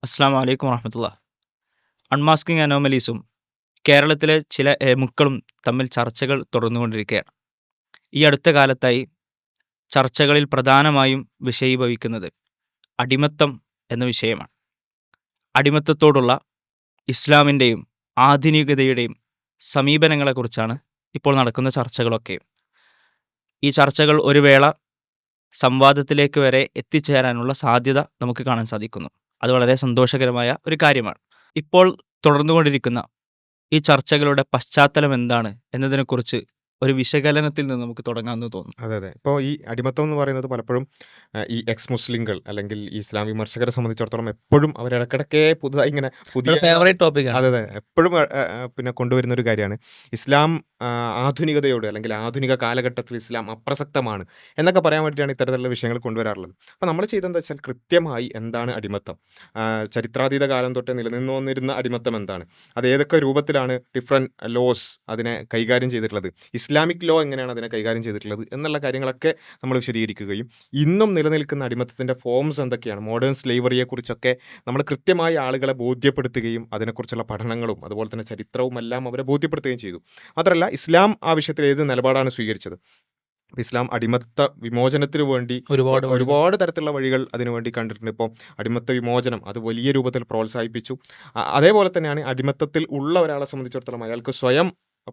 അസ്സാം വലൈക്കും വറഹമത്തുള്ള. അൺമാസ്കിംഗ് അനോമലീസും കേരളത്തിലെ ചില എമുക്കളും തമ്മിൽ ചർച്ചകൾ തുടർന്നുകൊണ്ടിരിക്കുകയാണ്. ഈ അടുത്ത കാലത്തായി ചർച്ചകളിൽ പ്രധാനമായും വിഷയീഭവിക്കുന്നത് അടിമത്തം എന്ന വിഷയമാണ്. അടിമത്തത്തോടുള്ള ഇസ്ലാമിൻ്റെയും ആധുനികതയുടെയും സമീപനങ്ങളെക്കുറിച്ചാണ് ഇപ്പോൾ നടക്കുന്ന ചർച്ചകളൊക്കെയും. ഈ ചർച്ചകൾ ഒരു വേള സംവാദത്തിലേക്ക് വരെ എത്തിച്ചേരാനുള്ള സാധ്യത നമുക്ക് കാണാൻ സാധിക്കുന്നു. അത് വളരെ സന്തോഷകരമായ ഒരു കാര്യമാണ്. ഇപ്പോൾ തുടർന്നുകൊണ്ടിരിക്കുന്ന ഈ ചർച്ചകളുടെ പശ്ചാത്തലം എന്താണ് എന്നതിനെക്കുറിച്ച് ഒരു വിശകലനത്തിൽ നിന്ന് നമുക്ക് തുടങ്ങാമെന്ന് തോന്നുന്നു. അതെ അതെ. ഇപ്പോൾ ഈ അടിമത്തം എന്ന് പറയുന്നത് പലപ്പോഴും ഈ എക്സ് മുസ്ലിങ്ങൾ അല്ലെങ്കിൽ ഈ ഇസ്ലാം വിമർശകരെ സംബന്ധിച്ചിടത്തോളം എപ്പോഴും അവരിടക്കിടക്കെ പുതുതായി ഇങ്ങനെ പുതിയ ഫേവറേറ്റ് ടോപ്പിക്കാണ്. അതെ അതെ എപ്പോഴും പിന്നെ കൊണ്ടുവരുന്ന ഒരു കാര്യമാണ് ഇസ്ലാം ആധുനികതയോട് അല്ലെങ്കിൽ ആധുനിക കാലഘട്ടത്തിൽ ഇസ്ലാം അപ്രസക്തമാണ് എന്നൊക്കെ പറയാൻ വേണ്ടിയിട്ടാണ് ഇത്തരത്തിലുള്ള വിഷയങ്ങൾ കൊണ്ടുവരാറുള്ളത്. അപ്പോൾ നമ്മൾ ചെയ്തതെന്താ വെച്ചാൽ കൃത്യമായി എന്താണ് അടിമത്തം, ചരിത്രാതീത കാലം തൊട്ടേ നിലനിന്നു വന്നിരുന്ന അടിമത്തം എന്താണ്, അത് ഏതൊക്കെ രൂപത്തിലാണ് ഡിഫറെൻറ്റ് ലോസ് അതിനെ കൈകാര്യം ചെയ്തിട്ടുള്ളത്, ഇസ്ലാമിക് ലോ എങ്ങനെയാണ് അതിനെ കൈകാര്യം ചെയ്തിട്ടുള്ളത് എന്നുള്ള കാര്യങ്ങളൊക്കെ നമ്മൾ വിശദീകരിക്കുകയും ഇന്നും നിലനിൽക്കുന്ന അടിമത്തത്തിൻ്റെ ഫോംസ് എന്തൊക്കെയാണ്, മോഡേൺ സ്ലേവറിയെക്കുറിച്ചൊക്കെ നമ്മൾ കൃത്യമായി ആളുകളെ ബോധ്യപ്പെടുത്തുകയും അതിനെക്കുറിച്ചുള്ള പഠനങ്ങളും അതുപോലെ തന്നെ ചരിത്രവും എല്ലാം അവരെ ബോധ്യപ്പെടുത്തുകയും ചെയ്തു. മാത്രമല്ല ഇസ്ലാം ആ വിഷയത്തിൽ ഏത് നിലപാടാണ് സ്വീകരിച്ചത്. ഇസ്ലാം അടിമത്ത വിമോചനത്തിന് വേണ്ടി ഒരുപാട് തരത്തിലുള്ള വഴികൾ അതിനുവേണ്ടി കണ്ടിട്ടുണ്ട്. ഇപ്പോൾ അടിമത്ത വിമോചനം അത് വലിയ രൂപത്തിൽ പ്രോത്സാഹിപ്പിച്ചു. അതേപോലെ തന്നെയാണ് അടിമത്തത്തിൽ ഉള്ള ഒരാളെ സംബന്ധിച്ചിടത്തോളം അയാൾക്ക് സ്വയം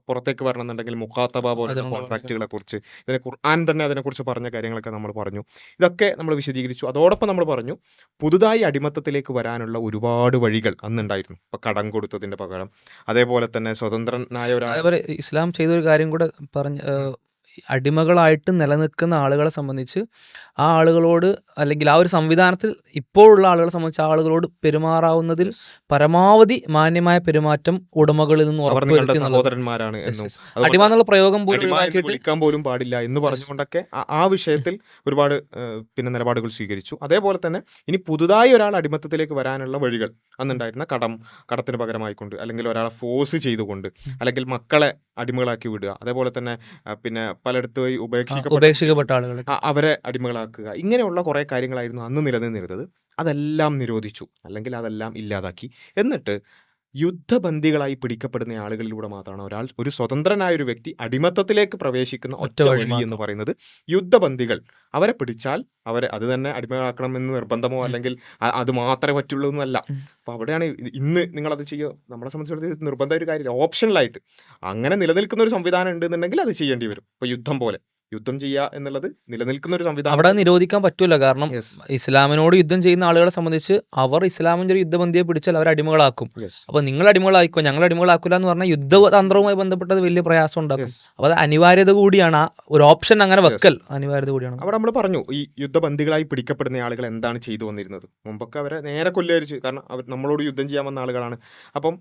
പുറത്തേക്ക് വരണമെന്നുണ്ടെങ്കിൽ മുഖാത്തബ പോലുള്ള കോൺട്രാക്റ്റുകളെ കുറിച്ച് ഇതിനെ ഖുർആൻ തന്നെ അതിനെക്കുറിച്ച് പറഞ്ഞ കാര്യങ്ങളൊക്കെ നമ്മൾ പറഞ്ഞു. ഇതൊക്കെ നമ്മൾ വിശദീകരിച്ചു. അതോടൊപ്പം നമ്മൾ പറഞ്ഞു പുതുതായി അടിമത്തത്തിലേക്ക് വരാനുള്ള ഒരുപാട് വഴികൾ അന്നുണ്ടായിരുന്നു. ഇപ്പോൾ കടം കൊടുത്തതിൻ്റെ പകരം, അതേപോലെ തന്നെ സ്വതന്ത്രനായ ഒരാൾ ഇസ്ലാം ചെയ്തൊരു കാര്യം കൂടെ പറഞ്ഞ് അടിമകളായിട്ട് നിലനിൽക്കുന്ന ആളുകളെ സംബന്ധിച്ച് ആ ആളുകളോട് അല്ലെങ്കിൽ ആ ഒരു സംവിധാനത്തിൽ ഇപ്പോഴുള്ള ആളുകളെ സംബന്ധിച്ച് ആളുകളോട് പെരുമാറാവുന്നതിൽ പരമാവധി മാന്യമായ പെരുമാറ്റം ഉടമകളിൽ നിന്ന് ഉറപ്പുവരുത്തി സഹോദരന്മാരാണ് എന്നും അടിമ എന്നുള്ള പ്രയോഗം വിളിക്കാൻ പോലും പാടില്ല എന്ന് പറഞ്ഞുകൊണ്ടൊക്കെ ആ വിഷയത്തിൽ ഒരുപാട് പിന്നെ നിലപാടുകൾ സ്വീകരിച്ചു. അതേപോലെ തന്നെ ഇനി പുതുതായി ഒരാൾ അടിമത്തത്തിലേക്ക് വരാനുള്ള വഴികൾ അന്നുണ്ടായിരുന്ന കടത്തിന് പകരമായിക്കൊണ്ട്, അല്ലെങ്കിൽ ഒരാളെ ഫോഴ്സ് ചെയ്തുകൊണ്ട്, അല്ലെങ്കിൽ മക്കളെ അടിമകളാക്കി വിടുക, അതേപോലെ തന്നെ പിന്നെ പലയിടത്തുമായി ഉപേക്ഷിക്കപ്പെട്ട ആളുകൾ അവരെ അടിമകളാക്കുക, ഇങ്ങനെയുള്ള കുറേ കാര്യങ്ങളായിരുന്നു അന്ന് നിലനിന്നിരുന്നത്. അതെല്ലാം നിരോധിച്ചു, അല്ലെങ്കിൽ അതെല്ലാം ഇല്ലാതാക്കി. എന്നിട്ട് യുദ്ധബന്ദികളായി പിടിക്കപ്പെടുന്ന ആളുകളിലൂടെ മാത്രമാണ് ഒരു സ്വതന്ത്രനായ ഒരു വ്യക്തി അടിമത്തത്തിലേക്ക് പ്രവേശിക്കുന്ന ഒറ്റ വഴി എന്ന് പറയുന്നത്. യുദ്ധബന്ദികൾ അവരെ പിടിച്ചാൽ അവരെ അത് തന്നെ അടിമകളാക്കണമെന്ന് നിർബന്ധമോ അല്ലെങ്കിൽ അത് മാത്രമേ പറ്റുള്ളൂ എന്നല്ല. അപ്പോൾ അവിടെയാണ് ഇന്ന് നിങ്ങളത് ചെയ്യുക. നമ്മളെ സംബന്ധിച്ചിടത്തോളം നിർബന്ധ ഒരു കാര്യമില്ല, ഓപ്ഷണലായിട്ട് അങ്ങനെ നിലനിൽക്കുന്ന ഒരു സംവിധാനം ഉണ്ടെന്നുണ്ടെങ്കിൽ അത് ചെയ്യേണ്ടി വരും. ഇപ്പോൾ യുദ്ധം ചെയ്യുക എന്നുള്ളത് നിലനിൽക്കുന്ന ഒരു സംവിധാനം അവിടെ നിരോധിക്കാൻ പറ്റൂല. കാരണം ഇസ്ലാമിനോട് യുദ്ധം ചെയ്യുന്ന ആളുകളെ സംബന്ധിച്ച് അവർ ഇസ്ലാമിന്റെ ഒരു യുദ്ധബന്ധിയെ പിടിച്ചാൽ അവർ അടിമകളാക്കും. അപ്പൊ നിങ്ങൾ അടിമകളായിക്കോ, ഞങ്ങൾ അടിമകളാക്കില്ല എന്ന് പറഞ്ഞാൽ യുദ്ധതന്ത്രവുമായി ബന്ധപ്പെട്ടത് വലിയ പ്രയാസം ഉണ്ടാക്കും. അപ്പൊ അത് അനിവാര്യത കൂടിയാണ്, ഒരു ഓപ്ഷൻ അങ്ങനെ വെക്കൽ അനിവാര്യത കൂടിയാണ്. അവിടെ നമ്മൾ പറഞ്ഞു ഈ യുദ്ധബന്ദികളായി പിടിക്കപ്പെടുന്ന ആളുകൾ എന്താണ് ചെയ്തു വന്നിരുന്നത്. മുമ്പൊക്കെ അവരെ നേരെ കൊല്ലുകയായിരിച്ചു, കാരണം അവർ നമ്മളോട് യുദ്ധം ചെയ്യാൻ വന്ന ആളുകളാണ്. അപ്പം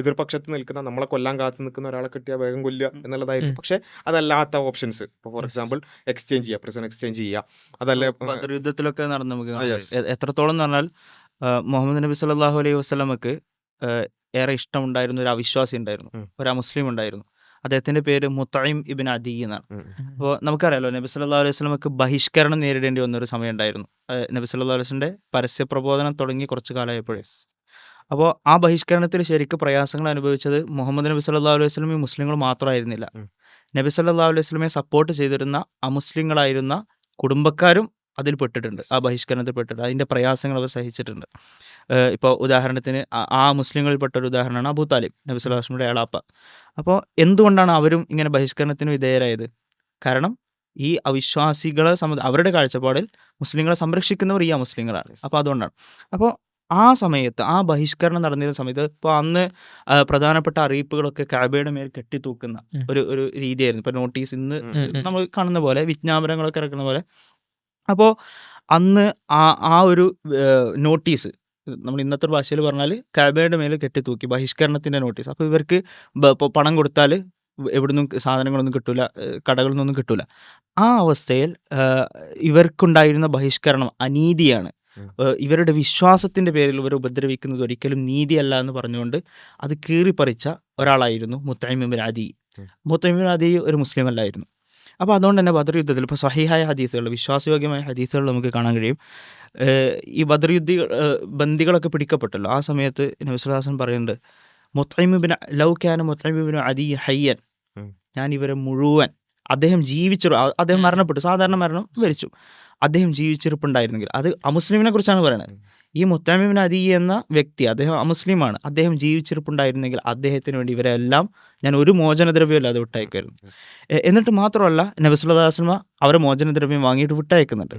എതിർപക്ഷത്ത് നിൽക്കുന്ന, നമ്മളെ കൊല്ലാൻ കാത്തു നിൽക്കുന്ന ഒരാളെ കിട്ടിയാൽ വേഗം കൊല്ലുക എന്നുള്ളതായിരുന്നു. പക്ഷെ അതല്ലാത്ത ഓപ്ഷൻസ്, ഇപ്പോൾ ഫോർ എക്സാമ്പിൾ എക്സ്ചേഞ്ച് ചെയ്യുക, പ്രിസൺ എക്സ്ചേഞ്ച് ചെയ്യുക, അതല്ലേ യുദ്ധത്തിലൊക്കെ നടന്നു. നമുക്ക് എത്രത്തോളം എന്ന് പറഞ്ഞാൽ മുഹമ്മദ് നബി സല്ലല്ലാഹു അലൈഹി വസല്ലമക്ക് ഏറെ ഇഷ്ടമുണ്ടായിരുന്ന ഒരു അവിശ്വാസി ഉണ്ടായിരുന്നു, ഒരു അമുസ്ലിം ഉണ്ടായിരുന്നു. അദ്ദേഹത്തിന്റെ പേര് മുത്തഇം ഇബ്ൻ അദി എന്നാണ്. അപ്പോൾ നമുക്കറിയാലോ നബി സല്ലല്ലാഹു അലൈഹി വസല്ലമക്ക് ബഹിഷ്കരണം നേരിടേണ്ടി വന്നൊരു സമയം ഉണ്ടായിരുന്നു. നബി സല്ലല്ലാഹു അലൈഹി വസല്ലമയുടെ പരസ്യ പ്രബോധനം തുടങ്ങി കുറച്ച് കാലമായപ്പോഴേ. അപ്പോൾ ആ ബഹിഷ്കരണത്തിൽ ശരിക്കും പ്രയാസങ്ങൾ അനുഭവിച്ചത് മുഹമ്മദ് നബി സല്ലല്ലാഹു അലൈഹി വസല്ലമയും മുസ്ലിങ്ങൾ മാത്രമായിരുന്നില്ല. നബി സല്ലല്ലാഹു അലൈഹി വസല്ലമയെ സപ്പോർട്ട് ചെയ്തിരുന്ന അമുസ്ലിങ്ങളായിരുന്ന കുടുംബക്കാരും അതിൽ പെട്ടിട്ടുണ്ട്, ആ ബഹിഷ്കരണത്തിൽ പെട്ടിട്ടുണ്ട്. അതിൻ്റെ പ്രയാസങ്ങൾ അവർ സഹിച്ചിട്ടുണ്ട്. ഇപ്പോൾ ഉദാഹരണത്തിന് ആ മുസ്ലിങ്ങളിൽപ്പെട്ട ഒരു ഉദാഹരണമാണ് അബൂ താലിബ്, നബി സല്ലല്ലാഹു അലൈഹി വസല്ലമയുടെ ഏളാപ്പ. അപ്പോൾ എന്തുകൊണ്ടാണ് അവരും ഇങ്ങനെ ബഹിഷ്കരണത്തിന് വിധേയരായത്? കാരണം ഈ അവിശ്വാസികളെ അവരുടെ കാഴ്ചപ്പാടിൽ മുസ്ലിങ്ങളെ സംരക്ഷിക്കുന്നവർ ഈ അമുസ്ലിങ്ങളാണ്. അപ്പോൾ അതുകൊണ്ടാണ്. അപ്പോൾ ആ സമയത്ത് ആ ബഹിഷ്കരണം നടന്നിരുന്ന സമയത്ത് ഇപ്പോൾ അന്ന് പ്രധാനപ്പെട്ട അറിയിപ്പുകളൊക്കെ കഅബയുടെ മേൽ കെട്ടിത്തൂക്കുന്ന ഒരു രീതിയായിരുന്നു. ഇപ്പോൾ നോട്ടീസ് ഇന്ന് നമ്മൾ കാണുന്ന പോലെ വിജ്ഞാപനങ്ങളൊക്കെ ഇറക്കുന്ന പോലെ. അപ്പോൾ അന്ന് ആ ഒരു നോട്ടീസ് നമ്മൾ ഇന്നത്തെ ഒരു ഭാഷയിൽ പറഞ്ഞാൽ കഅബയുടെ മേൽ കെട്ടിത്തൂക്കി, ബഹിഷ്കരണത്തിൻ്റെ നോട്ടീസ്. അപ്പോൾ ഇവർക്ക് പണം കൊടുത്താൽ എവിടുന്നും സാധനങ്ങളൊന്നും കിട്ടൂല, കടകളിൽ നിന്നൊന്നും കിട്ടൂല. ആ അവസ്ഥയിൽ ഇവർക്കുണ്ടായിരുന്ന ബഹിഷ്കരണം അനീതിയാണ്, ഇവരുടെ വിശ്വാസത്തിൻ്റെ പേരിൽ ഇവരെ ഉപദ്രവിക്കുന്നത് ഒരിക്കലും നീതിയല്ല എന്ന് പറഞ്ഞുകൊണ്ട് അത് കീറിപ്പറിച്ച ഒരാളായിരുന്നു മുത്തഇം ഇബ്ൻ അദി. മുത്തഇം ഇബ്ൻ അദി ഒരു മുസ്ലിം അല്ലായിരുന്നു. അപ്പോൾ അതുകൊണ്ട് തന്നെ ബദർ യുദ്ധത്തിൽ ഇപ്പോൾ സ്വഹീഹായ ഹദീസുകൾ, വിശ്വാസയോഗ്യമായ ഹദീസുകൾ നമുക്ക് കാണാൻ കഴിയും. ഈ ബദർ ബന്ദികളൊക്കെ പിടിക്കപ്പെട്ടല്ലോ. ആ സമയത്ത് നബി സല്ലല്ലാഹു അലൈഹി വസല്ലം പറയുന്നുണ്ട്, മുത്ഇം ഇബ്നു ലൗ കാന മുത്ഇം ഇബ്നു അദി ഹയ്യൻ, ഞാൻ ഇവരെ മുഴുവൻ, അദ്ദേഹം അദ്ദേഹം മരണപ്പെട്ടു, സാധാരണ മരണം വരിച്ചു, അദ്ദേഹം ജീവിച്ചിരിപ്പുണ്ടായിരുന്നെങ്കിൽ, അത് അമുസ്ലിമിനെ കുറിച്ചാണ് പറയുന്നത്. ഈ മുത്ഇം ഇബ്നു അദി എന്ന വ്യക്തി, അദ്ദേഹം അമുസ്ലിമാണ്, അദ്ദേഹം ജീവിച്ചിരിപ്പുണ്ടായിരുന്നെങ്കിൽ അദ്ദേഹത്തിന് വേണ്ടി ഇവരെല്ലാം ഞാൻ ഒരു മോചനദ്രവ്യമല്ലാതെ വിട്ടയക്കുമായിരുന്നു. എന്നിട്ട് മാത്രമല്ല, നബി സല്ലല്ലാഹു അലൈഹി വസല്ലം അവരെ മോചനദ്രവ്യം വാങ്ങിയിട്ട് വിട്ടയക്കുന്നുണ്ട്.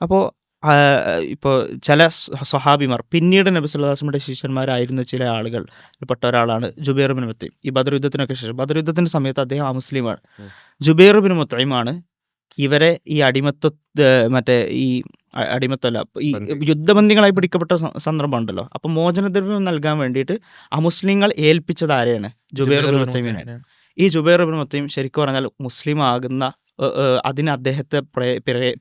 അപ്പോൾ ഇപ്പോൾ ചില സ്വഹാബിമാർ പിന്നീട് നബി സല്ലല്ലാഹു അലൈഹി വസല്ലമയുടെ ശിഷ്യന്മാരായിരുന്ന ചില ആളുകൾ പെട്ട ഒരാളാണ് ജുബൈർ ബിൻ മുത്തൈം. ഈ ബദർ യുദ്ധത്തിനൊക്കെ ശേഷം, ബദർ യുദ്ധത്തിൻ്റെ സമയത്ത് അദ്ദേഹം അമുസ്ലിമാണ്. ജുബൈർ ബിൻ മുത്തൈമാണ് ഇവരെ ഈ അടിമത്തല്ല, ഈ യുദ്ധബന്ദികളായി പിടിക്കപ്പെട്ട സന്ദർഭം ഉണ്ടല്ലോ. അപ്പം മോചനദ്രവ്യം നൽകാൻ വേണ്ടിയിട്ട് അമുസ്ലിങ്ങൾ ഏൽപ്പിച്ചത് ആരെയാണ്? ജുബൈർ ബിൻ മുത്തൈമിനെ. ഈ ജുബൈർ ബിൻ മുത്തൈം ശരിക്കും പറഞ്ഞാൽ മുസ്ലിം ആകുന്ന അതിന് അദ്ദേഹത്തെ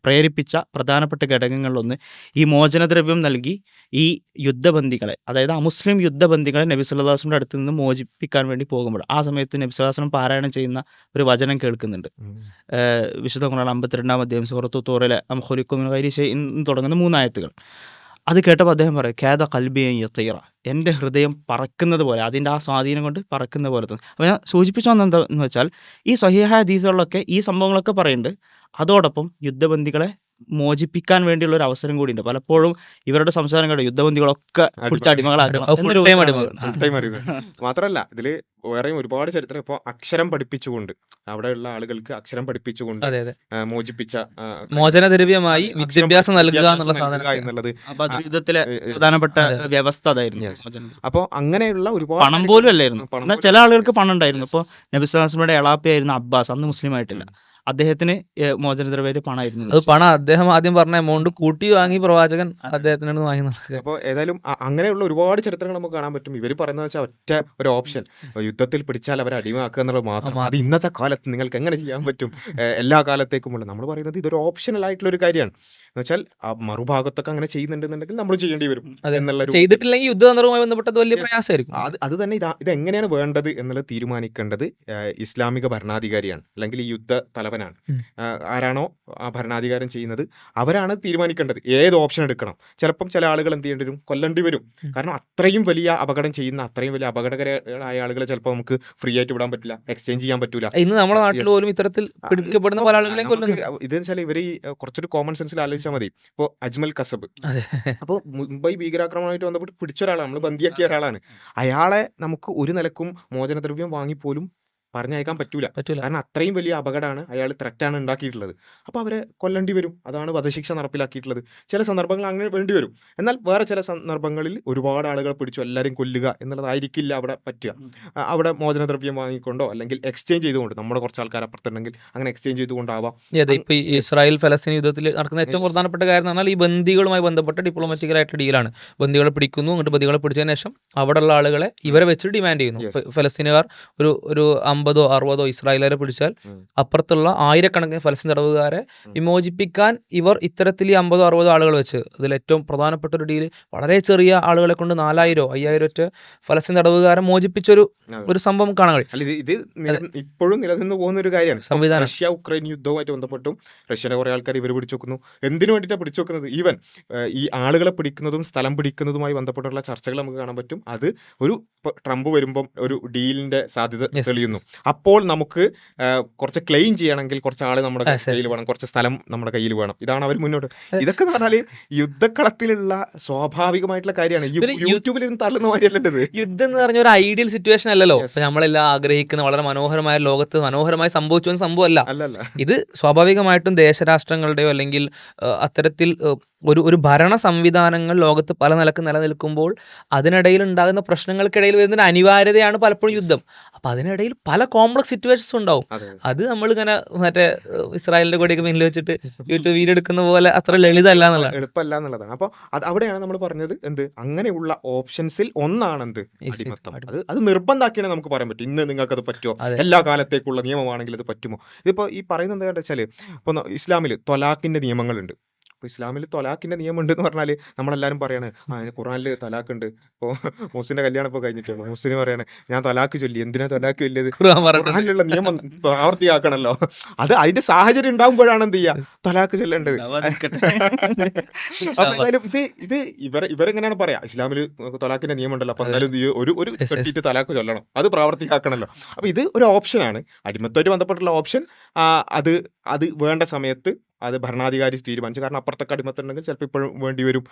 പ്രേരിപ്പിച്ച പ്രധാനപ്പെട്ട ഘടകങ്ങളിലൊന്ന് ഈ മോചനദ്രവ്യം നൽകി ഈ യുദ്ധബന്ദികളെ, അതായത് അമുസ്ലിം യുദ്ധബന്ദികളെ നബി സല്ലല്ലാഹു അലൈഹി വസല്ലമയുടെ അടുത്ത് നിന്ന് മോചിപ്പിക്കാൻ വേണ്ടി പോകുമ്പോൾ ആ സമയത്ത് നബി സല്ലല്ലാഹു അലൈഹി വസല്ലം പാരായണം ചെയ്യുന്ന ഒരു വചനം കേൾക്കുന്നുണ്ട്. വിശുദ്ധ ഖുർആൻ 52-ാം അധ്യായം സൂറത്തു തൂറിലെ അം ഖുലിഖു മിൻ ഗൈരി ഷൈഇൻ തുടങ്ങുന്ന 3 ആയത്തുകൾ. അത് കേട്ടപ്പോൾ അദ്ദേഹം പറയും, ഖാദ ഖൽബി അൻ യതീറ, എൻ്റെ ഹൃദയം പറക്കുന്നത് പോലെ, അതിൻ്റെ ആ സ്വാധീനം കൊണ്ട് പറക്കുന്ന പോലെ തോന്നി. അപ്പോൾ ഞാൻ സൂചിപ്പിച്ചു വന്നെന്താന്ന് വെച്ചാൽ, ഈ സ്വഹീഹ ഹദീസുകളിലൊക്കെ ഈ സംഭവങ്ങളൊക്കെ പറയുന്നുണ്ട്. അതോടൊപ്പം യുദ്ധബന്ദികളെ മോചിപ്പിക്കാൻ വേണ്ടിയുള്ള ഒരു അവസരം കൂടിയുണ്ട്. പലപ്പോഴും ഇവരുടെ സംസാരം കേട്ടോ യുദ്ധബന്ദികളൊക്കെ പിടിച്ച് അടിമകളാക്കണം. മാത്രമല്ല ഇതില് വേറെയും ഒരുപാട് ചരിത്രം. ഇപ്പോൾ അക്ഷരം പഠിപ്പിച്ചുകൊണ്ട്, അവിടെയുള്ള ആളുകൾക്ക് അക്ഷരം പഠിപ്പിച്ചുകൊണ്ട് മോചിപ്പിച്ച മോചനദ്രവ്യമായി വിദ്യാഭ്യാസം നൽകുക എന്നുള്ള സാധനം എന്നുള്ളത് യുദ്ധത്തിലെ പ്രധാനപ്പെട്ട വ്യവസ്ഥ അതായിരുന്നു. അപ്പോൾ അങ്ങനെയുള്ള ഒരുപാട് പണം പോലും അല്ലായിരുന്നു. എന്നാൽ ചില ആളുകൾക്ക് പണം ഉണ്ടായിരുന്നു. ഇപ്പോൾ നബി സല്ലല്ലാഹു അലൈഹി വസല്ലമയുടെ എളാപ്പയായിരുന്ന അബ്ബാസ്, അന്ന് മുസ്ലിം ആയിട്ടില്ല, അദ്ദേഹത്തിന് മോചനദ്രവ്യമായിട്ട് പണമായിരുന്നു. അത് പണം അദ്ദേഹം ആദ്യം പറഞ്ഞ എമൗണ്ട് കൂട്ടി വാങ്ങി പ്രവാചകൻ അദ്ദേഹത്തിനോട് വാങ്ങി. അപ്പോൾ ഏതായാലും അങ്ങനെയുള്ള ഒരുപാട് ചരിത്രങ്ങൾ നമുക്ക് കാണാൻ പറ്റും. ഇവർ പറയുന്നത് വെച്ചാൽ ഒറ്റ ഒരു ഓപ്ഷൻ, യുദ്ധത്തിൽ പിടിച്ചാൽ അവരെ അടിമയാക്കുക എന്നുള്ളത് മാത്രം. അത് ഇന്നത്തെ കാലത്ത് നിങ്ങൾക്ക് എങ്ങനെ ചെയ്യാൻ പറ്റും? എല്ലാ കാലത്തേക്കുമുള്ള നമ്മൾ പറയുന്നത് ഇതൊരു ഓപ്ഷണൽ ആയിട്ടുള്ള ഒരു കാര്യമാണ്. എന്ന് വെച്ചാൽ ആ മറുഭാഗത്തൊക്കെ അങ്ങനെ ചെയ്യുന്നുണ്ടെന്നുണ്ടെങ്കിൽ നമ്മൾ ചെയ്യേണ്ടി വരും എന്നുള്ള, ചെയ്തിട്ടില്ലെങ്കിൽ യുദ്ധതന്ത്രവുമായി ബന്ധപ്പെട്ടത് വലിയ പ്രയാസമായിരിക്കും. അത് തന്നെ ഇത് എങ്ങനെയാണ് വേണ്ടത് എന്നുള്ളത് തീരുമാനിക്കേണ്ടത് ഇസ്ലാമിക ഭരണാധികാരിയാണ്, അല്ലെങ്കിൽ ഈ യുദ്ധ തലവനാണ്. ആരാണോ ആ ഭരണാധികാരം ചെയ്യുന്നത് അവരാണ് തീരുമാനിക്കേണ്ടത് ഏത് ഓപ്ഷൻ എടുക്കണം. ചിലപ്പം ചില ആളുകൾ എന്ത് ചെയ്യേണ്ടി വരും, കൊല്ലേണ്ടി വരും. കാരണം അത്രയും വലിയ അപകടം ചെയ്യുന്ന, അത്രയും വലിയ അപകടകരമായ ആളുകളെ ചിലപ്പോൾ നമുക്ക് ഫ്രീ ആയിട്ട് വിടാൻ പറ്റില്ല, എക്സ്ചേഞ്ച് ചെയ്യാൻ പറ്റില്ല. ഇന്ന് നമ്മുടെ നാട്ടിൽ പോലും ഇത്തരത്തിൽ പിടിക്കപ്പെടുന്ന പല ആളുകളെയും കൊല്ലുന്നു. ഇതെന്ന് വെച്ചാൽ ഇവർ കുറച്ചൊരു കോമൺ സെൻസിൽ ആലോചിച്ചാൽ മതി. ഇപ്പോൾ അജ്മൽ കസബ്, അപ്പോൾ മുംബൈ ഭീകരാക്രമണമായിട്ട് ബന്ധപ്പെട്ട് പിടിച്ച ഒരാളാണ്, നമ്മൾ ബന്ദിയാക്കിയ ഒരാളാണ്. അയാളെ നമുക്ക് ഒരു നിലക്കും മോചനദ്രവ്യം വാങ്ങിപ്പോലും പറഞ്ഞയക്കാൻ പറ്റൂല. കാരണം അത്രയും വലിയ അപകടമാണ്, അയാൾ ത്രെറ്റാണ് ഉണ്ടാക്കിയിട്ടുള്ളത്. അപ്പോൾ അവരെ കൊല്ലേണ്ടി വരും. അതാണ് വധശിക്ഷ നടപ്പിലാക്കിയിട്ടുള്ളത്. ചില സന്ദർഭങ്ങൾ അങ്ങനെ വേണ്ടി വരും. എന്നാൽ വേറെ ചില സന്ദർഭങ്ങളിൽ ഒരുപാട് ആളുകളെ പിടിച്ചു എല്ലാവരും കൊല്ലുക എന്നുള്ളതായിരിക്കില്ല അവിടെ പറ്റുക. അവിടെ മോചനദ്രവ്യം വാങ്ങിക്കൊണ്ടോ അല്ലെങ്കിൽ എക്സ്ചേഞ്ച് ചെയ്തുകൊണ്ട്, നമ്മുടെ കുറച്ച് ആൾക്കാർ അപ്പുറത്തുണ്ടെങ്കിൽ അങ്ങനെ എക്സ്ചേഞ്ച് ചെയ്തുകൊണ്ടാവാം. ഇപ്പോൾ ഈ ഇസ്രായേൽ ഫലസ്തീൻ യുദ്ധത്തിൽ നടക്കുന്ന ഏറ്റവും പ്രധാനപ്പെട്ട കാര്യം എന്ന് പറഞ്ഞാൽ ഈ ബന്ദികളുമായി ബന്ധപ്പെട്ട ഡിപ്ലോമാറ്റിക്കലായിട്ടുള്ള ഡീലാണ്. ബന്ദികളെ പിടിക്കുന്നു, എന്നിട്ട് ബന്ദികളെ പിടിച്ചതിന് ശേഷം അവിടെയുള്ള ആളുകളെ ഇവരെ വെച്ചിട്ട് ഡിമാൻഡ് ചെയ്യുന്നു. ഫലസ്തീനുകാർ ഒരു 50 or 60 ഇസ്രായേലിനെ പിടിച്ചാൽ അപ്പുറത്തുള്ള ആയിരക്കണക്കിന് ഫലസ്തീൻ തടവുകാരെ വിമോചിപ്പിക്കാൻ ഇവർ ഇത്തരത്തിൽ 50 or 60 ആളുകൾ വെച്ച്, അതിൽ ഏറ്റവും പ്രധാനപ്പെട്ട ഒരു ഡീല് വളരെ ചെറിയ ആളുകളെ കൊണ്ട് 4000 or 5000 ഫലസ്തീൻ തടവുകാരെ മോചിപ്പിച്ചൊരു സംഭവം കാണാൻ കഴിയും. ഇത് ഇപ്പോഴും നിലനിന്ന് പോകുന്ന ഒരു കാര്യമാണ്. സംവിധാനം റഷ്യ ഉക്രൈൻ യുദ്ധവുമായിട്ട് ബന്ധപ്പെട്ടും റഷ്യയുടെ കുറെ ആൾക്കാർ ഇവർ പിടിച്ചു വെക്കുന്നു. എന്തിനു വേണ്ടിയിട്ടാണ് പിടിച്ചു വെക്കുന്നത്? ഈവൻ ഈ ആളുകളെ പിടിക്കുന്നതും സ്ഥലം പിടിക്കുന്നതുമായി ബന്ധപ്പെട്ടുള്ള ചർച്ചകൾ നമുക്ക് കാണാൻ പറ്റും. അത് ട്രംപ് വരുമ്പം ഒരു ഡീലിന്റെ സാധ്യത തെളിയുന്നു. അപ്പോൾ നമുക്ക് കുറച്ച് ക്ലെയിം ചെയ്യണമെങ്കിൽ കുറച്ച് ആള് നമ്മുടെ കയ്യിൽ വേണം, കുറച്ച് സ്ഥലം നമ്മുടെ കയ്യിൽ വേണം. ഇതാണ് അവർ മുന്നോട്ട്. ഇതൊക്കെ എന്ന് പറഞ്ഞാല് യുദ്ധക്കളത്തിലുള്ള സ്വാഭാവികമായിട്ടുള്ള കാര്യമാണ്. യൂട്യൂബിൽ ഇരുന്ന് തള്ളുന്ന മാതിരിയല്ലത്. യുദ്ധം എന്ന് പറഞ്ഞ ഒരു ഐഡിയൽ സിറ്റുവേഷൻ അല്ലല്ലോ. നമ്മളെല്ലാം ആഗ്രഹിക്കുന്ന വളരെ മനോഹരമായ ലോകത്ത് മനോഹരമായി സംഭവിച്ചു എന്ന സംഭവമല്ല. ഇത് സ്വാഭാവികമായിട്ടും ദേശരാഷ്ട്രങ്ങളുടെയോ അല്ലെങ്കിൽ അത്തരത്തിൽ ഒരു ഭരണ സംവിധാനങ്ങൾ ലോകത്ത് പല നിലക്ക് നിലനിൽക്കുമ്പോൾ അതിനിടയിൽ ഉണ്ടാകുന്ന പ്രശ്നങ്ങൾക്കിടയിൽ വരുന്ന അനിവാര്യതയാണ് പലപ്പോഴും യുദ്ധം. അപ്പം അതിനിടയിൽ പല കോംപ്ലക്സ് സിറ്റുവേഷൻസ് ഉണ്ടാവും. അത് നമ്മളിങ്ങനെ മറ്റേ ഇസ്രായേലിന്റെ കൂടെയൊക്കെ മുന്നിൽ വെച്ചിട്ട് യൂട്യൂബ് വീഡിയോ എടുക്കുന്ന പോലെ അത്ര ലളിതമല്ല എന്നുള്ളത്, എളുപ്പമല്ല എന്നുള്ളതാണ്. അപ്പോൾ അവിടെയാണ് നമ്മൾ പറഞ്ഞത് അങ്ങനെയുള്ള ഓപ്ഷൻസിൽ ഒന്നാണ് അടിമത്തം. അത് നിർബന്ധമാക്കിയാണ് നമുക്ക് പറയാൻ പറ്റും. ഇന്ന് നിങ്ങൾക്ക് അത് പറ്റുമോ, എല്ലാ കാലത്തേക്കുള്ള നിയമമാണെങ്കിൽ അത് പറ്റുമോ? ഇതിപ്പോൾ ഈ പറയുന്നത് എന്താ വെച്ചാൽ, ഇപ്പോൾ ഇസ്ലാമിൽ തൊലാഖിന്റെ നിയമങ്ങളുണ്ട്. ഇപ്പോൾ ഇസ്ലാമിൽ തൊലാഖിൻ്റെ നിയമം ഉണ്ടെന്ന് പറഞ്ഞാൽ നമ്മളെല്ലാവരും പറയാണ് ഖുറാനിൽ തലാഖ് ഉണ്ട്. ഇപ്പോൾ മുസ്ലിൻ്റെ കല്യാണം ഇപ്പോൾ കഴിഞ്ഞിട്ടുണ്ട്, മുസ്ലിം പറയാണ് ഞാൻ തലാഖ് ചൊല്ലി. എന്തിനാ തലാഖ് ചൊല്ലിയത്? ഖുറാനിലുള്ള നിയമം പ്രാവർത്തിയാക്കണല്ലോ. അത് അതിന്റെ സാഹചര്യം ഉണ്ടാകുമ്പോഴാണ് എന്ത് ചെയ്യുക, തലാഖ് ചൊല്ലേണ്ടത്. അപ്പൊ എന്തായാലും ഇത് ഇവരെങ്ങനെയാണ് പറയാ, ഇസ്ലാമിൽ തലാഖിന്റെ നിയമം ഉണ്ടല്ലോ, അപ്പൊ എന്തായാലും ഒരു കെട്ടിയിട്ട് തലാഖ് ചൊല്ലണം, അത് പ്രാവർത്തിയാക്കണല്ലോ. അപ്പൊ ഇത് ഒരു ഓപ്ഷനാണ്, അടിമത്തമായിട്ട് ബന്ധപ്പെട്ടുള്ള ഓപ്ഷൻ. അത് വേണ്ട സമയത്ത് അത് ഭരണാധികാരി തീരുമാനിച്ചു. കാരണം അപ്പുറത്തൊക്കെ അടിമത്തുണ്ടെങ്കിൽ ചിലപ്പോൾ ഇപ്പോഴും വേണ്ടി വരും,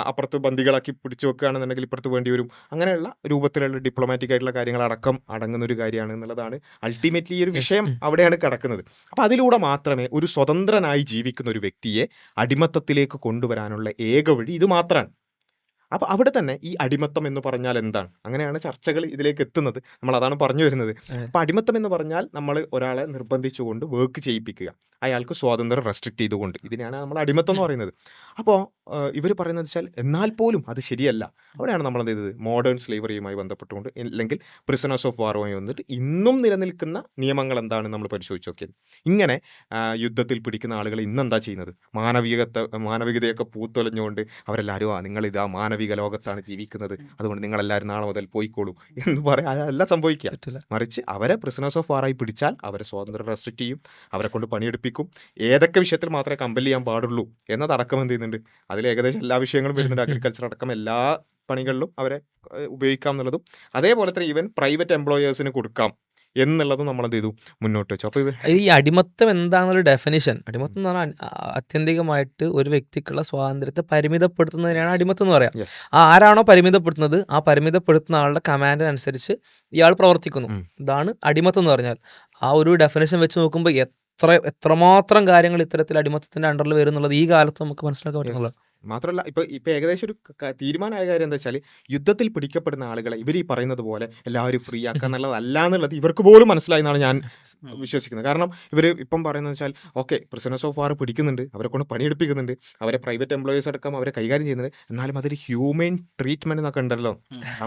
അപ്പുറത്ത് ബന്ദികളാക്കി പിടിച്ചു വെക്കുകയാണെന്നുണ്ടെങ്കിൽ ഇപ്പുറത്ത് വേണ്ടി വരും. അങ്ങനെയുള്ള രൂപത്തിലുള്ള ഡിപ്ലോമാറ്റിക് ആയിട്ടുള്ള കാര്യങ്ങളടക്കം അടങ്ങുന്ന ഒരു കാര്യമാണ് എന്നുള്ളതാണ് അൾട്ടിമേറ്റ്ലി ഈ ഒരു വിഷയം അവിടെയാണ് കിടക്കുന്നത്. അപ്പോൾ അതിലൂടെ മാത്രമേ ഒരു സ്വതന്ത്രനായി ജീവിക്കുന്ന ഒരു വ്യക്തിയെ അടിമത്തത്തിലേക്ക് കൊണ്ടുവരാനുള്ള ഏക വഴി ഇത് മാത്രമാണ്. അപ്പോൾ അവിടെ തന്നെ ഈ അടിമത്തം എന്ന് പറഞ്ഞാൽ എന്താണ്, അങ്ങനെയാണ് ചർച്ചകൾ ഇതിലേക്ക് എത്തുന്നത്. നമ്മൾ അതാണ് പറഞ്ഞു വരുന്നത്. അപ്പോൾ അടിമത്തം എന്ന് പറഞ്ഞാൽ നമ്മൾ ഒരാളെ നിർബന്ധിച്ചുകൊണ്ട് വർക്ക് ചെയ്യിപ്പിക്കുക, അയാൾക്ക് സ്വാതന്ത്ര്യം റെസ്ട്രിക്റ്റ് ചെയ്തുകൊണ്ട്, ഇതിനെയാണ് നമ്മൾ അടിമത്തം എന്ന് പറയുന്നത്. അപ്പോൾ ഇവർ പറയുന്നത് വെച്ചാൽ എന്നാൽ പോലും അത് ശരിയല്ല. അവിടെയാണ് നമ്മൾ എന്ത് ചെയ്തത്, മോഡേൺ സ്ലേവറിയുമായി ബന്ധപ്പെട്ടുകൊണ്ട് അല്ലെങ്കിൽ പ്രിസണേഴ്സ് ഓഫ് വാറുമായി വന്നിട്ട് ഇന്നും നിലനിൽക്കുന്ന നിയമങ്ങൾ എന്താണ് നമ്മൾ പരിശോധിച്ച് നോക്കിയത്. ഇങ്ങനെ യുദ്ധത്തിൽ പിടിക്കുന്ന ആളുകൾ ഇന്നെന്താ ചെയ്യുന്നത്, മാനവികതയൊക്കെ പൂത്തൊലഞ്ഞുകൊണ്ട് അവരെല്ലാവരും നിങ്ങളിതാ മാനവിക ലോകത്താണ് ജീവിക്കുന്നത്, അതുകൊണ്ട് നിങ്ങളെല്ലാവരും നാളെ മുതൽ പോയിക്കോളൂ എന്ന് പറയാൻ അതല്ല സംഭവിക്കുക. മറിച്ച് അവരെ പ്രിസണേഴ്സ് ഓഫ് വാറായി പിടിച്ചാൽ അവരെ സ്വാതന്ത്ര്യം റെസ്ട്രിക്റ്റ് ചെയ്യും, അവരെ കൊണ്ട് പണിയെടുപ്പിക്കും, ഏതൊക്കെ വിഷയത്തിൽ മാത്രമേ കമ്പൽ ചെയ്യാൻ പാടുള്ളൂ എന്നതടക്കം എന്ത് ചെയ്യുന്നുണ്ട്. അതിൽ ഏകദേശം എല്ലാ വിഷയങ്ങളും വരുന്നുണ്ട്, അഗ്രികൾച്ചർ അടക്കം എല്ലാ പണികളിലും അവരെ ഉപയോഗിക്കാം എന്നുള്ളതും, അതേപോലെ തന്നെ ഈവൻ പ്രൈവറ്റ് എംപ്ലോയേഴ്സിന് കൊടുക്കാം എന്നുള്ളതും നമ്മൾ എന്ത് ചെയ്തു മുന്നോട്ട് വെച്ചു. അപ്പോൾ ഈ അടിമത്തം എന്താണെന്നൊരു ഡെഫിനിഷൻ, അടിമത്തം എന്ന് പറഞ്ഞാൽ ആത്യന്തികമായിട്ട് ഒരു വ്യക്തിക്കുള്ള സ്വാതന്ത്ര്യത്തെ പരിമിതപ്പെടുത്തുന്നതിനാണ് അടിമത്തം എന്ന് പറയാം. ആരാണോ പരിമിതപ്പെടുത്തുന്നത് ആ പരിമിതപ്പെടുത്തുന്ന ആളുടെ കമാൻഡിനനുസരിച്ച് ഇയാൾ പ്രവർത്തിക്കുന്നു. ഇതാണ് അടിമത്തം എന്ന് പറഞ്ഞാൽ. ആ ഒരു ഡെഫിനിഷൻ വെച്ച് നോക്കുമ്പോൾ എത്രമാത്രം കാര്യങ്ങൾ ഇത്തരത്തിൽ അടിമത്തത്തിന്റെ അണ്ടറിൽ വരും എന്നുള്ളത് ഈ കാലത്ത് നമുക്ക് മനസ്സിലാക്കാൻ പറ്റുന്നുള്ളത്. മാത്രമല്ല ഇപ്പൊ ഏകദേശം ഒരു തീരുമാനമായ കാര്യം എന്താ വെച്ചാൽ, യുദ്ധത്തിൽ പിടിക്കപ്പെടുന്ന ആളുകളെ ഇവർ ഈ പറയുന്നത് പോലെ എല്ലാവരും ഫ്രീ ആക്കുക എന്നുള്ളതല്ല എന്നുള്ളത് ഇവർക്ക് പോലും മനസ്സിലായി എന്നാണ് ഞാൻ വിശ്വസിക്കുന്നത്. കാരണം ഇവർ ഇപ്പം പറയുന്നത് വെച്ചാൽ, ഓക്കെ പ്രിസണേഴ്സ് ഓഫ് വാർ പിടിക്കുന്നുണ്ട്, അവരെ കൊണ്ട് പണിയെടുപ്പിക്കുന്നുണ്ട്, അവരെ പ്രൈവറ്റ് എംപ്ലോയീസ് അടക്കം അവരെ കൈകാര്യം ചെയ്യുന്നുണ്ട്, എന്നാലും അതൊരു ഹ്യൂമൻ ട്രീറ്റ്മെന്റ് എന്നൊക്കെ ഉണ്ടല്ലോ,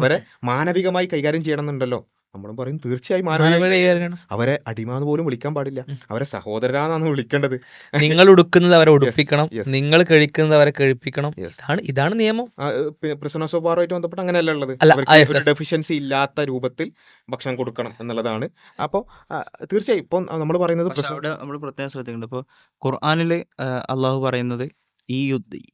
അവരെ മാനവികമായി കൈകാര്യം ചെയ്യണം എന്നുണ്ടല്ലോ. നമ്മളും പറയും തീർച്ചയായും അവരെ അടിമാന്ന് പോലും വിളിക്കാൻ പാടില്ല, അവരെ സഹോദരനാണ് വിളിക്കേണ്ടത്. നിങ്ങൾ ഉടുക്കുന്നത് അവരെ ഉടുപ്പിക്കണം, നിങ്ങൾ കഴിക്കുന്നത് അവരെ കഴിപ്പിക്കണം, ഇതാണ് നിയമം. പിന്നെ പ്രിസണേഴ്സ് ഓഫ് വാറുമായിട്ട് ബന്ധപ്പെട്ട് അങ്ങനെയല്ല ഉള്ളത്, ഡെഫിഷ്യൻസി ഇല്ലാത്ത രൂപത്തിൽ ഭക്ഷണം കൊടുക്കണം എന്നുള്ളതാണ്. അപ്പോൾ തീർച്ചയായും ഇപ്പം നമ്മൾ പറയുന്നത് നമ്മൾ പ്രത്യേകം ശ്രദ്ധിക്കുന്നുണ്ട്. ഇപ്പോൾ ഖുർആനിൽ അള്ളാഹു പറയുന്നത്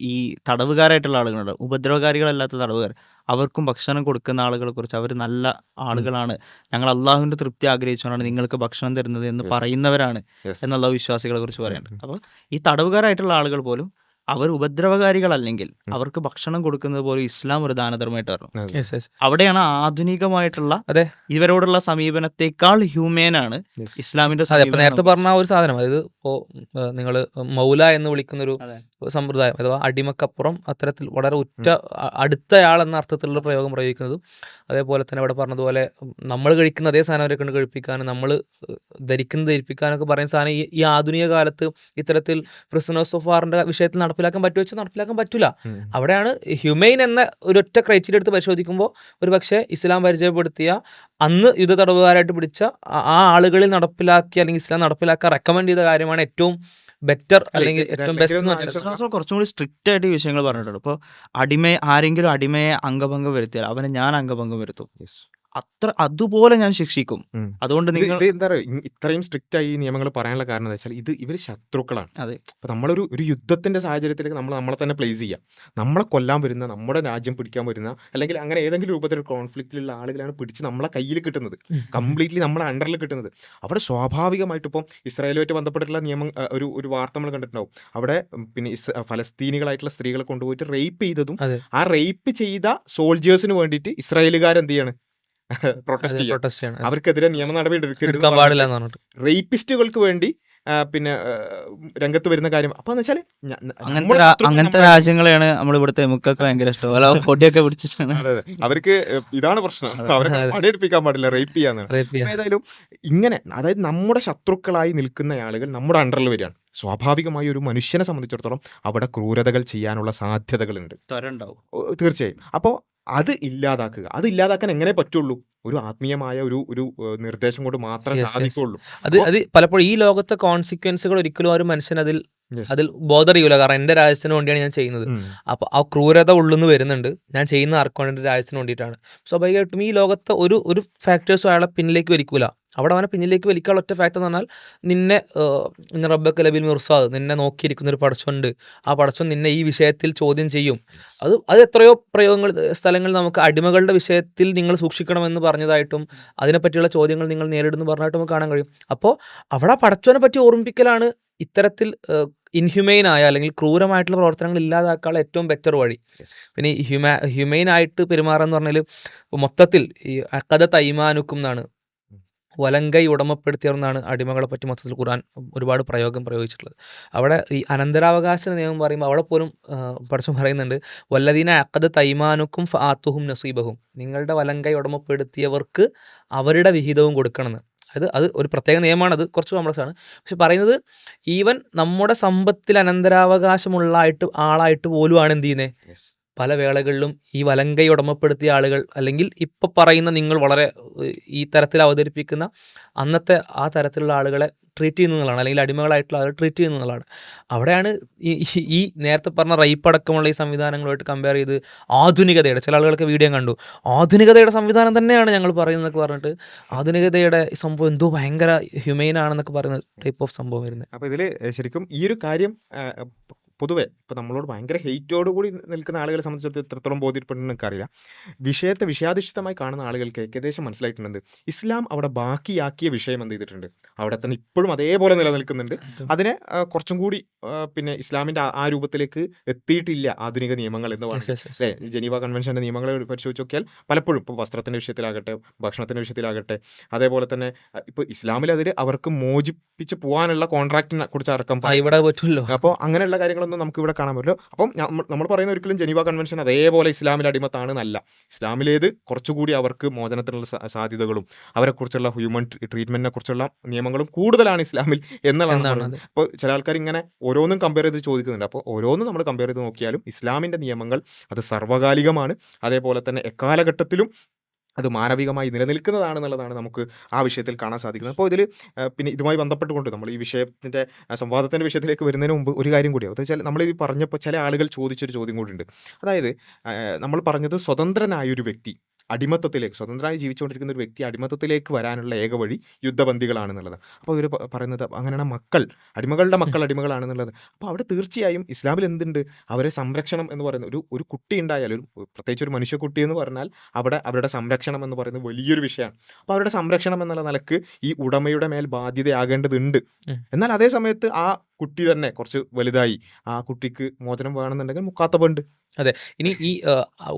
ഈ തടവുകാരായിട്ടുള്ള ആളുകളുണ്ട്, ഉപദ്രവകാരികളല്ലാത്ത തടവുകാർ, അവർക്കും ഭക്ഷണം കൊടുക്കുന്ന ആളുകളെ കുറിച്ച് അവർ നല്ല ആളുകളാണ്, ഞങ്ങൾ അള്ളാഹുവിന്റെ തൃപ്തി ആഗ്രഹിച്ചുകൊണ്ടാണ് നിങ്ങൾക്ക് ഭക്ഷണം തരുന്നത് എന്ന് പറയുന്നവരാണ് എന്നുള്ള വിശ്വാസികളെ കുറിച്ച് പറയുന്നുണ്ട്. അപ്പോൾ ഈ തടവുകാരായിട്ടുള്ള ആളുകൾ പോലും അവർ ഉപദ്രവകാരികളല്ലെങ്കിൽ അവർക്ക് ഭക്ഷണം കൊടുക്കുന്നത് പോലും ഇസ്ലാം ഒരു ദാനധർമ്മമായിട്ട് പറഞ്ഞു. അവിടെയാണ് ആധുനികമായിട്ടുള്ള ഇവരോടുള്ള സമീപനത്തെക്കാൾ ഹ്യൂമേനാണ് ഇസ്ലാമിന്റെ. നേരത്തെ പറഞ്ഞ ഒരു സാധനം, അതായത് ഇപ്പോ നിങ്ങൾ മൗല എന്ന് വിളിക്കുന്ന ഒരു സമ്പ്രദായം, അഥവാ അടിമക്കപ്പുറം അത്തരത്തിൽ വളരെ അടുത്തയാൾ എന്ന അർത്ഥത്തിലുള്ള പ്രയോഗം പ്രയോഗിക്കുന്നതും, അതേപോലെ തന്നെ ഇവിടെ പറഞ്ഞതുപോലെ നമ്മൾ കഴിക്കുന്ന അതേ സാധനം അവരെ കൊണ്ട് കഴിപ്പിക്കാനും നമ്മൾ ധരിപ്പിക്കാനൊക്കെ പറയുന്ന സാധനം ഈ ആധുനിക കാലത്ത് ഇത്തരത്തിൽ പ്രിസണേഴ്സ് ഓഫ് വാറിന്റെ വിഷയത്തിൽ നടപ്പിലാക്കാൻ പറ്റുമോ വെച്ചാൽ നടപ്പിലാക്കാൻ പറ്റില്ല. അവിടെയാണ് ഹ്യൂമെയിൻ എന്ന ഒരൊറ്റ ക്രൈറ്റീരിയ എടുത്ത് പരിശോധിക്കുമ്പോൾ ഒരു പക്ഷേ ഇസ്ലാം പരിചയപ്പെടുത്തിയ അന്ന് യുദ്ധ തടവുകാരായിട്ട് പിടിച്ച ആ ആളുകളിൽ നടപ്പിലാക്കിയ അല്ലെങ്കിൽ ഇസ്ലാം നടപ്പിലാക്കാൻ റെക്കമെൻഡ് ചെയ്ത കാര്യമാണ് ഏറ്റവും ബെറ്റർ അല്ലെങ്കിൽ ഏറ്റവും ബെസ്റ്റ്. കുറച്ചും കൂടി സ്ട്രിക്റ്റ് ആയിട്ട് ഈ വിഷയങ്ങൾ പറഞ്ഞിട്ടുണ്ട്. ഇപ്പോൾ ആരെങ്കിലും അടിമയെ അംഗഭംഗം വരുത്തിയാൽ അവനെ ഞാൻ അംഗഭംഗം വരുത്തും, അതുപോലെ ഞാൻ ശിക്ഷിക്കും. അതുകൊണ്ട് നിങ്ങൾ എന്താ പറയുക, ഇത്രയും സ്ട്രിക്റ്റ് ആയി നിയമങ്ങൾ പറയാനുള്ള കാരണം എന്താ വെച്ചാൽ ഇവർ ശത്രുക്കളാണ്. അപ്പൊ നമ്മളൊരു യുദ്ധത്തിന്റെ സാഹചര്യത്തിലേക്ക് നമ്മളെ തന്നെ പ്ലേസ് ചെയ്യാം. നമ്മളെ കൊല്ലാൻ വരുന്ന, നമ്മുടെ രാജ്യം പിടിക്കാൻ വരുന്ന, അല്ലെങ്കിൽ അങ്ങനെ ഏതെങ്കിലും രൂപത്തിൽ കോൺഫ്ലിക്റ്റിലുള്ള ആളുകളാണ് പിടിച്ച് നമ്മളെ കയ്യിൽ കിട്ടുന്നത്, കംപ്ലീറ്റ്ലി നമ്മളെ അണ്ടറിൽ കിട്ടുന്നത്. അവിടെ സ്വാഭാവികമായിട്ട് ഇപ്പം ഇസ്രായേലുമായിട്ട് ബന്ധപ്പെട്ടിട്ടുള്ള നിയമം ഒരു വാർത്ത നമ്മൾ കണ്ടിട്ടുണ്ടാവും. അവിടെ പിന്നെ ഫലസ്തീനികളായിട്ടുള്ള സ്ത്രീകളെ കൊണ്ടുപോയിട്ട് റേപ്പ് ചെയ്തതും, ആ റേപ്പ് ചെയ്ത സോൾജേഴ്സിന് വേണ്ടിയിട്ട് ഇസ്രായേലുകാരെന്ത് ചെയ്യാണ്, പ്രൊട്ടസ്റ്റ് ചെയ്യാൻ, അവർക്കെതിരെ നിയമ നടപടി എടുക്കാൻ പാടില്ല, റേപ്പിസ്റ്റുകൾക്ക് വേണ്ടി പിന്നെ രംഗത്ത് വരുന്ന കാര്യം. അപ്പൊ വെച്ചാല് അങ്ങനത്തെ രാജ്യങ്ങളെയാണ് നമ്മൾ ഇവിടുത്തെ നമുക്കൊക്കെ ഭയങ്കര ഇഷ്ടം, കൊടിയൊക്കെ പിടിച്ചിട്ടാണ്. അവർക്ക് ഇതാണ് പ്രശ്നം, അവരെ പണിയെടുപ്പിക്കാൻ പാടില്ല, റേപ്പ് ചെയ്യാന്നാണ്. ഏതായാലും ഇങ്ങനെ, അതായത് നമ്മുടെ ശത്രുക്കളായി നിൽക്കുന്ന ആളുകൾ നമ്മുടെ അണ്ടറിൽ വരികയാണ്. സ്വാഭാവികമായി ഒരു മനുഷ്യനെ സംബന്ധിച്ചിടത്തോളം അവിടെ ക്രൂരതകൾ ചെയ്യാനുള്ള സാധ്യതകളുണ്ട്, തീർച്ചയായും. അപ്പോൾ അത് ഇല്ലാതാക്കാൻ എങ്ങനെ പറ്റുള്ളൂ? ഒരു ആത്മീയമായ ഒരു നിർദ്ദേശം കൊണ്ട് മാത്രമേ സാധിക്കുള്ളൂ. അത് പലപ്പോഴും ഈ ലോകത്തെ കോൺസിക്വൻസുകൾ ഒരിക്കലും ഒരു മനുഷ്യൻ അതിൽ അതിൽ ബോധർ ചെയ്യൂല, കാരണം എൻ്റെ രാജ്യത്തിന് വേണ്ടിയാണ് ഞാൻ ചെയ്യുന്നത്. അപ്പോൾ ആ ക്രൂരത ഉള്ളുന്ന് വരുന്നുണ്ട്, ഞാൻ ചെയ്യുന്ന ആർക്കും വേണ്ടി, എൻ്റെ രാജ്യത്തിന് വേണ്ടിയിട്ടാണ്. സ്വാഭാവികമായിട്ടും ഈ ലോകത്തെ ഒരു ഫാക്ടേഴ്സും അയാളെ പിന്നിലേക്ക് വലിക്കൂല. അവിടെ അവനെ പിന്നിലേക്ക് വലിക്കാനുള്ള ഒറ്റ ഫാക്ടർ എന്ന് പറഞ്ഞാൽ നിന്നെ റബ്ബക ലബിൽ മിർസാദ്, നിന്നെ നോക്കിയിരിക്കുന്ന ഒരു പടച്ചുണ്ട്. ആ പടച്ചോൻ നിന്നെ ഈ വിഷയത്തിൽ ചോദ്യം ചെയ്യും. അത് എത്രയോ സ്ഥലങ്ങളിൽ നമുക്ക് അടിമകളുടെ വിഷയത്തിൽ നിങ്ങൾ സൂക്ഷിക്കണമെന്ന് പറഞ്ഞതായിട്ടും അതിനെപ്പറ്റിയുള്ള ചോദ്യങ്ങൾ നിങ്ങൾ നേരിടുന്നു പറഞ്ഞായിട്ടും നമുക്ക് കാണാൻ കഴിയും. അപ്പോൾ അവിടെ പടച്ചോനെ പറ്റി ഓർമ്മിപ്പിക്കലാണ് ഇത്തരത്തിൽ ഇൻഹ്യൂമെയിൻ ആയ അല്ലെങ്കിൽ ക്രൂരമായിട്ടുള്ള പ്രവർത്തനങ്ങൾ ഇല്ലാതാക്കാനുള്ള ഏറ്റവും ബെറ്റർ വഴി. പിന്നെ ഈ ഹ്യൂമെയിൻ ആയിട്ട് പെരുമാറുക എന്ന് പറഞ്ഞാൽ മൊത്തത്തിൽ ഈ അഖദ തൈമാനുക്കും എന്നാണ്, വലങ്കൈ ഉടമപ്പെടുത്തിയെന്നാണ് അടിമകളെ പറ്റി മൊത്തത്തിൽ ഖുർആൻ ഒരുപാട് പ്രയോഗിച്ചിട്ടുള്ളത്. അവിടെ ഈ അനന്തരാവകാശ നിയമം പറയുമ്പോൾ അവിടെ പോലും പടച്ചോൻ പറയുന്നുണ്ട്, വല്ലദീന അഖദ തൈമാനുക്കും ഫആത്തുഹും നസീബഹും, നിങ്ങളുടെ വലങ്കൈ ഉടമപ്പെടുത്തിയവർക്ക് അവരുടെ വിഹിതവും കൊടുക്കണമെന്ന്. അത് ഒരു പ്രത്യേക നിയമമാണ്, അത് കുറച്ച് കോംപ്ലക്സ് ആണ്. പക്ഷെ പറയുന്നത് ഈവൻ നമ്മുടെ സമ്പത്തിൽ അനന്തരാവകാശമുള്ള ആളായിട്ട് പോലുമാണ് എന്ത് ചെയ്യുന്നത്, പല വേളകളിലും ഈ വലങ്കൈ ഉടമപ്പെടുത്തിയ ആളുകൾ, അല്ലെങ്കിൽ ഇപ്പം പറയുന്ന നിങ്ങൾ വളരെ ഈ തരത്തിൽ അവതരിപ്പിക്കുന്ന അന്നത്തെ ആ തരത്തിലുള്ള ആളുകളെ ട്രീറ്റ് ചെയ്യുന്നതാണ്, അല്ലെങ്കിൽ അടിമകളായിട്ടുള്ള ആളുകൾ ട്രീറ്റ് ചെയ്യുന്നതാണ്. അവിടെയാണ് ഈ നേരത്തെ പറഞ്ഞ റൈപ്പ് അടക്കമുള്ള ഈ സംവിധാനങ്ങളുമായിട്ട് കമ്പയർ ചെയ്ത് ആധുനികതയുടെ, ചില ആളുകൾക്ക് വീഡിയോ കണ്ടു, ആധുനികതയുടെ സംവിധാനം തന്നെയാണ് ഞങ്ങൾ പറയുന്നതൊക്കെ പറഞ്ഞിട്ട് ആധുനികതയുടെ ഈ സംഭവം എന്തോ ഭയങ്കര ഹ്യൂമെയിൻ ആണെന്നൊക്കെ പറയുന്ന ടൈപ്പ് ഓഫ് സംഭവം വരുന്നത്. അപ്പോൾ ഇതിൽ ശരിക്കും ഈ ഒരു കാര്യം പൊതുവെ ഇപ്പോൾ നമ്മളോട് ഭയങ്കര ഹെയ്റ്റോടുകൂടി നിൽക്കുന്ന ആളുകളെ സംബന്ധിച്ചിടത്തോളം എത്രത്തോളം ബോധ്യപ്പെടുന്നു എനിക്കറിയില്ല. വിഷയത്തെ വിഷയാധിഷ്ഠിതമായി കാണുന്ന ആളുകൾക്ക് ഏകദേശം മനസ്സിലായിട്ടുണ്ട് ഇസ്ലാം അവിടെ ബാക്കിയാക്കിയ വിഷയം എന്ത് ചെയ്തിട്ടുണ്ട്, അവിടെ തന്നെ ഇപ്പോഴും അതേപോലെ നിലനിൽക്കുന്നുണ്ട്. അതിനെ കുറച്ചും കൂടി പിന്നെ ഇസ്ലാമിൻ്റെ ആ രൂപത്തിലേക്ക് എത്തിയിട്ടില്ല ആധുനിക നിയമങ്ങൾ എന്ന് പറയുന്നത്. അല്ലേ, ജനീവ കൺവെൻഷൻ്റെ നിയമങ്ങൾ പരിശോധിച്ച് നോക്കിയാൽ പലപ്പോഴും ഇപ്പോൾ വസ്ത്രത്തിൻ്റെ വിഷയത്തിലാകട്ടെ, ഭക്ഷണത്തിൻ്റെ വിഷയത്തിലാകട്ടെ, അതേപോലെ തന്നെ ഇപ്പോൾ ഇസ്ലാമിൽ അവർക്ക് മോചിപ്പിച്ച് പോകാനുള്ള കോൺട്രാക്റ്റിനെ കുറിച്ച് അടക്കം ഇവിടെ പറ്റുമല്ലോ. അപ്പോൾ അങ്ങനെയുള്ള കാര്യങ്ങളൊന്നും നമുക്ക് ഇവിടെ കാണാൻ പറ്റില്ല. അപ്പം നമ്മൾ പറയുന്ന ഒരിക്കലും ജനീവ കൺവെൻഷൻ അതേപോലെ ഇസ്ലാമിൽ അടിമത്താണെന്നല്ല. ഇസ്ലാമിലേത് കുറച്ചുകൂടി അവർക്ക് മോചനത്തിനുള്ള സാധ്യതകളും അവരെക്കുറിച്ചുള്ള ഹ്യൂമൻ ട്രീറ്റ്മെന്റിനെ കുറിച്ചുള്ള നിയമങ്ങളും കൂടുതലാണ് ഇസ്ലാമിൽ എന്നുള്ളതാണ്. അപ്പോൾ ചില ആൾക്കാർ ഇങ്ങനെ ഓരോന്നും കമ്പയർ ചെയ്ത് ചോദിക്കുന്നുണ്ട്. അപ്പോൾ ഓരോന്നും നമ്മൾ കമ്പയർ ചെയ്ത് നോക്കിയാലും ഇസ്ലാമിൻ്റെ നിയമങ്ങൾ അത് സർവ്വകാലികമാണ്, അതേപോലെ തന്നെ എക്കാലഘട്ടത്തിലും അത് മാനവികമായി നിലനിൽക്കുന്നതാണെന്നുള്ളതാണ് നമുക്ക് ആ വിഷയത്തിൽ കാണാൻ സാധിക്കുന്നത്. അപ്പോൾ ഇതിൽ പിന്നെ ഇതുമായി ബന്ധപ്പെട്ടുകൊണ്ട് നമ്മൾ ഈ വിഷയത്തിൻ്റെ സംവാദത്തിൻ്റെ വിഷയത്തിലേക്ക് വരുന്നതിന് മുമ്പ് ഒരു കാര്യം കൂടി, അത് വെച്ചാൽ നമ്മൾ ഇത് പറഞ്ഞപ്പോൾ ചില ആളുകൾ ചോദിച്ചൊരു ചോദ്യം കൂടിയുണ്ട്. അതായത് നമ്മൾ പറഞ്ഞത് സ്വതന്ത്രനായൊരു വ്യക്തി അടിമത്തത്തിലേക്ക്, സ്വതന്ത്രമായി ജീവിച്ചുകൊണ്ടിരിക്കുന്ന ഒരു വ്യക്തി അടിമത്തത്തിലേക്ക് വരാനുള്ള ഏക വഴി യുദ്ധബന്ദികളാണെന്നുള്ളത്. അപ്പോൾ ഇവർ പറയുന്നത് അങ്ങനെയാണ് അടിമകളുടെ മക്കൾ അടിമകളാണെന്നുള്ളത്. അപ്പോൾ അവിടെ തീർച്ചയായും ഇസ്ലാമിൽ എന്തുണ്ട്, അവരെ സംരക്ഷണം എന്ന് പറയുന്ന ഒരു കുട്ടി ഉണ്ടായാലും, പ്രത്യേകിച്ച് ഒരു മനുഷ്യക്കുട്ടി എന്ന് പറഞ്ഞാൽ അവിടെ അവരുടെ സംരക്ഷണം എന്ന് പറയുന്നത് വലിയൊരു വിഷയമാണ്. അപ്പോൾ അവരുടെ സംരക്ഷണം എന്നുള്ള നിലക്ക് ഈ ഉടമയുടെ മേൽ ബാധ്യതയാകേണ്ടതുണ്ട്. എന്നാൽ അതേ സമയത്ത് ആ കുട്ടി തന്നെ കുറച്ച് വലുതായി, ആ കുട്ടിക്ക് മോചനം വേണമെന്നുണ്ടെങ്കിൽ മുക്കാത്തബുണ്ട്. അതെ, ഇനി ഈ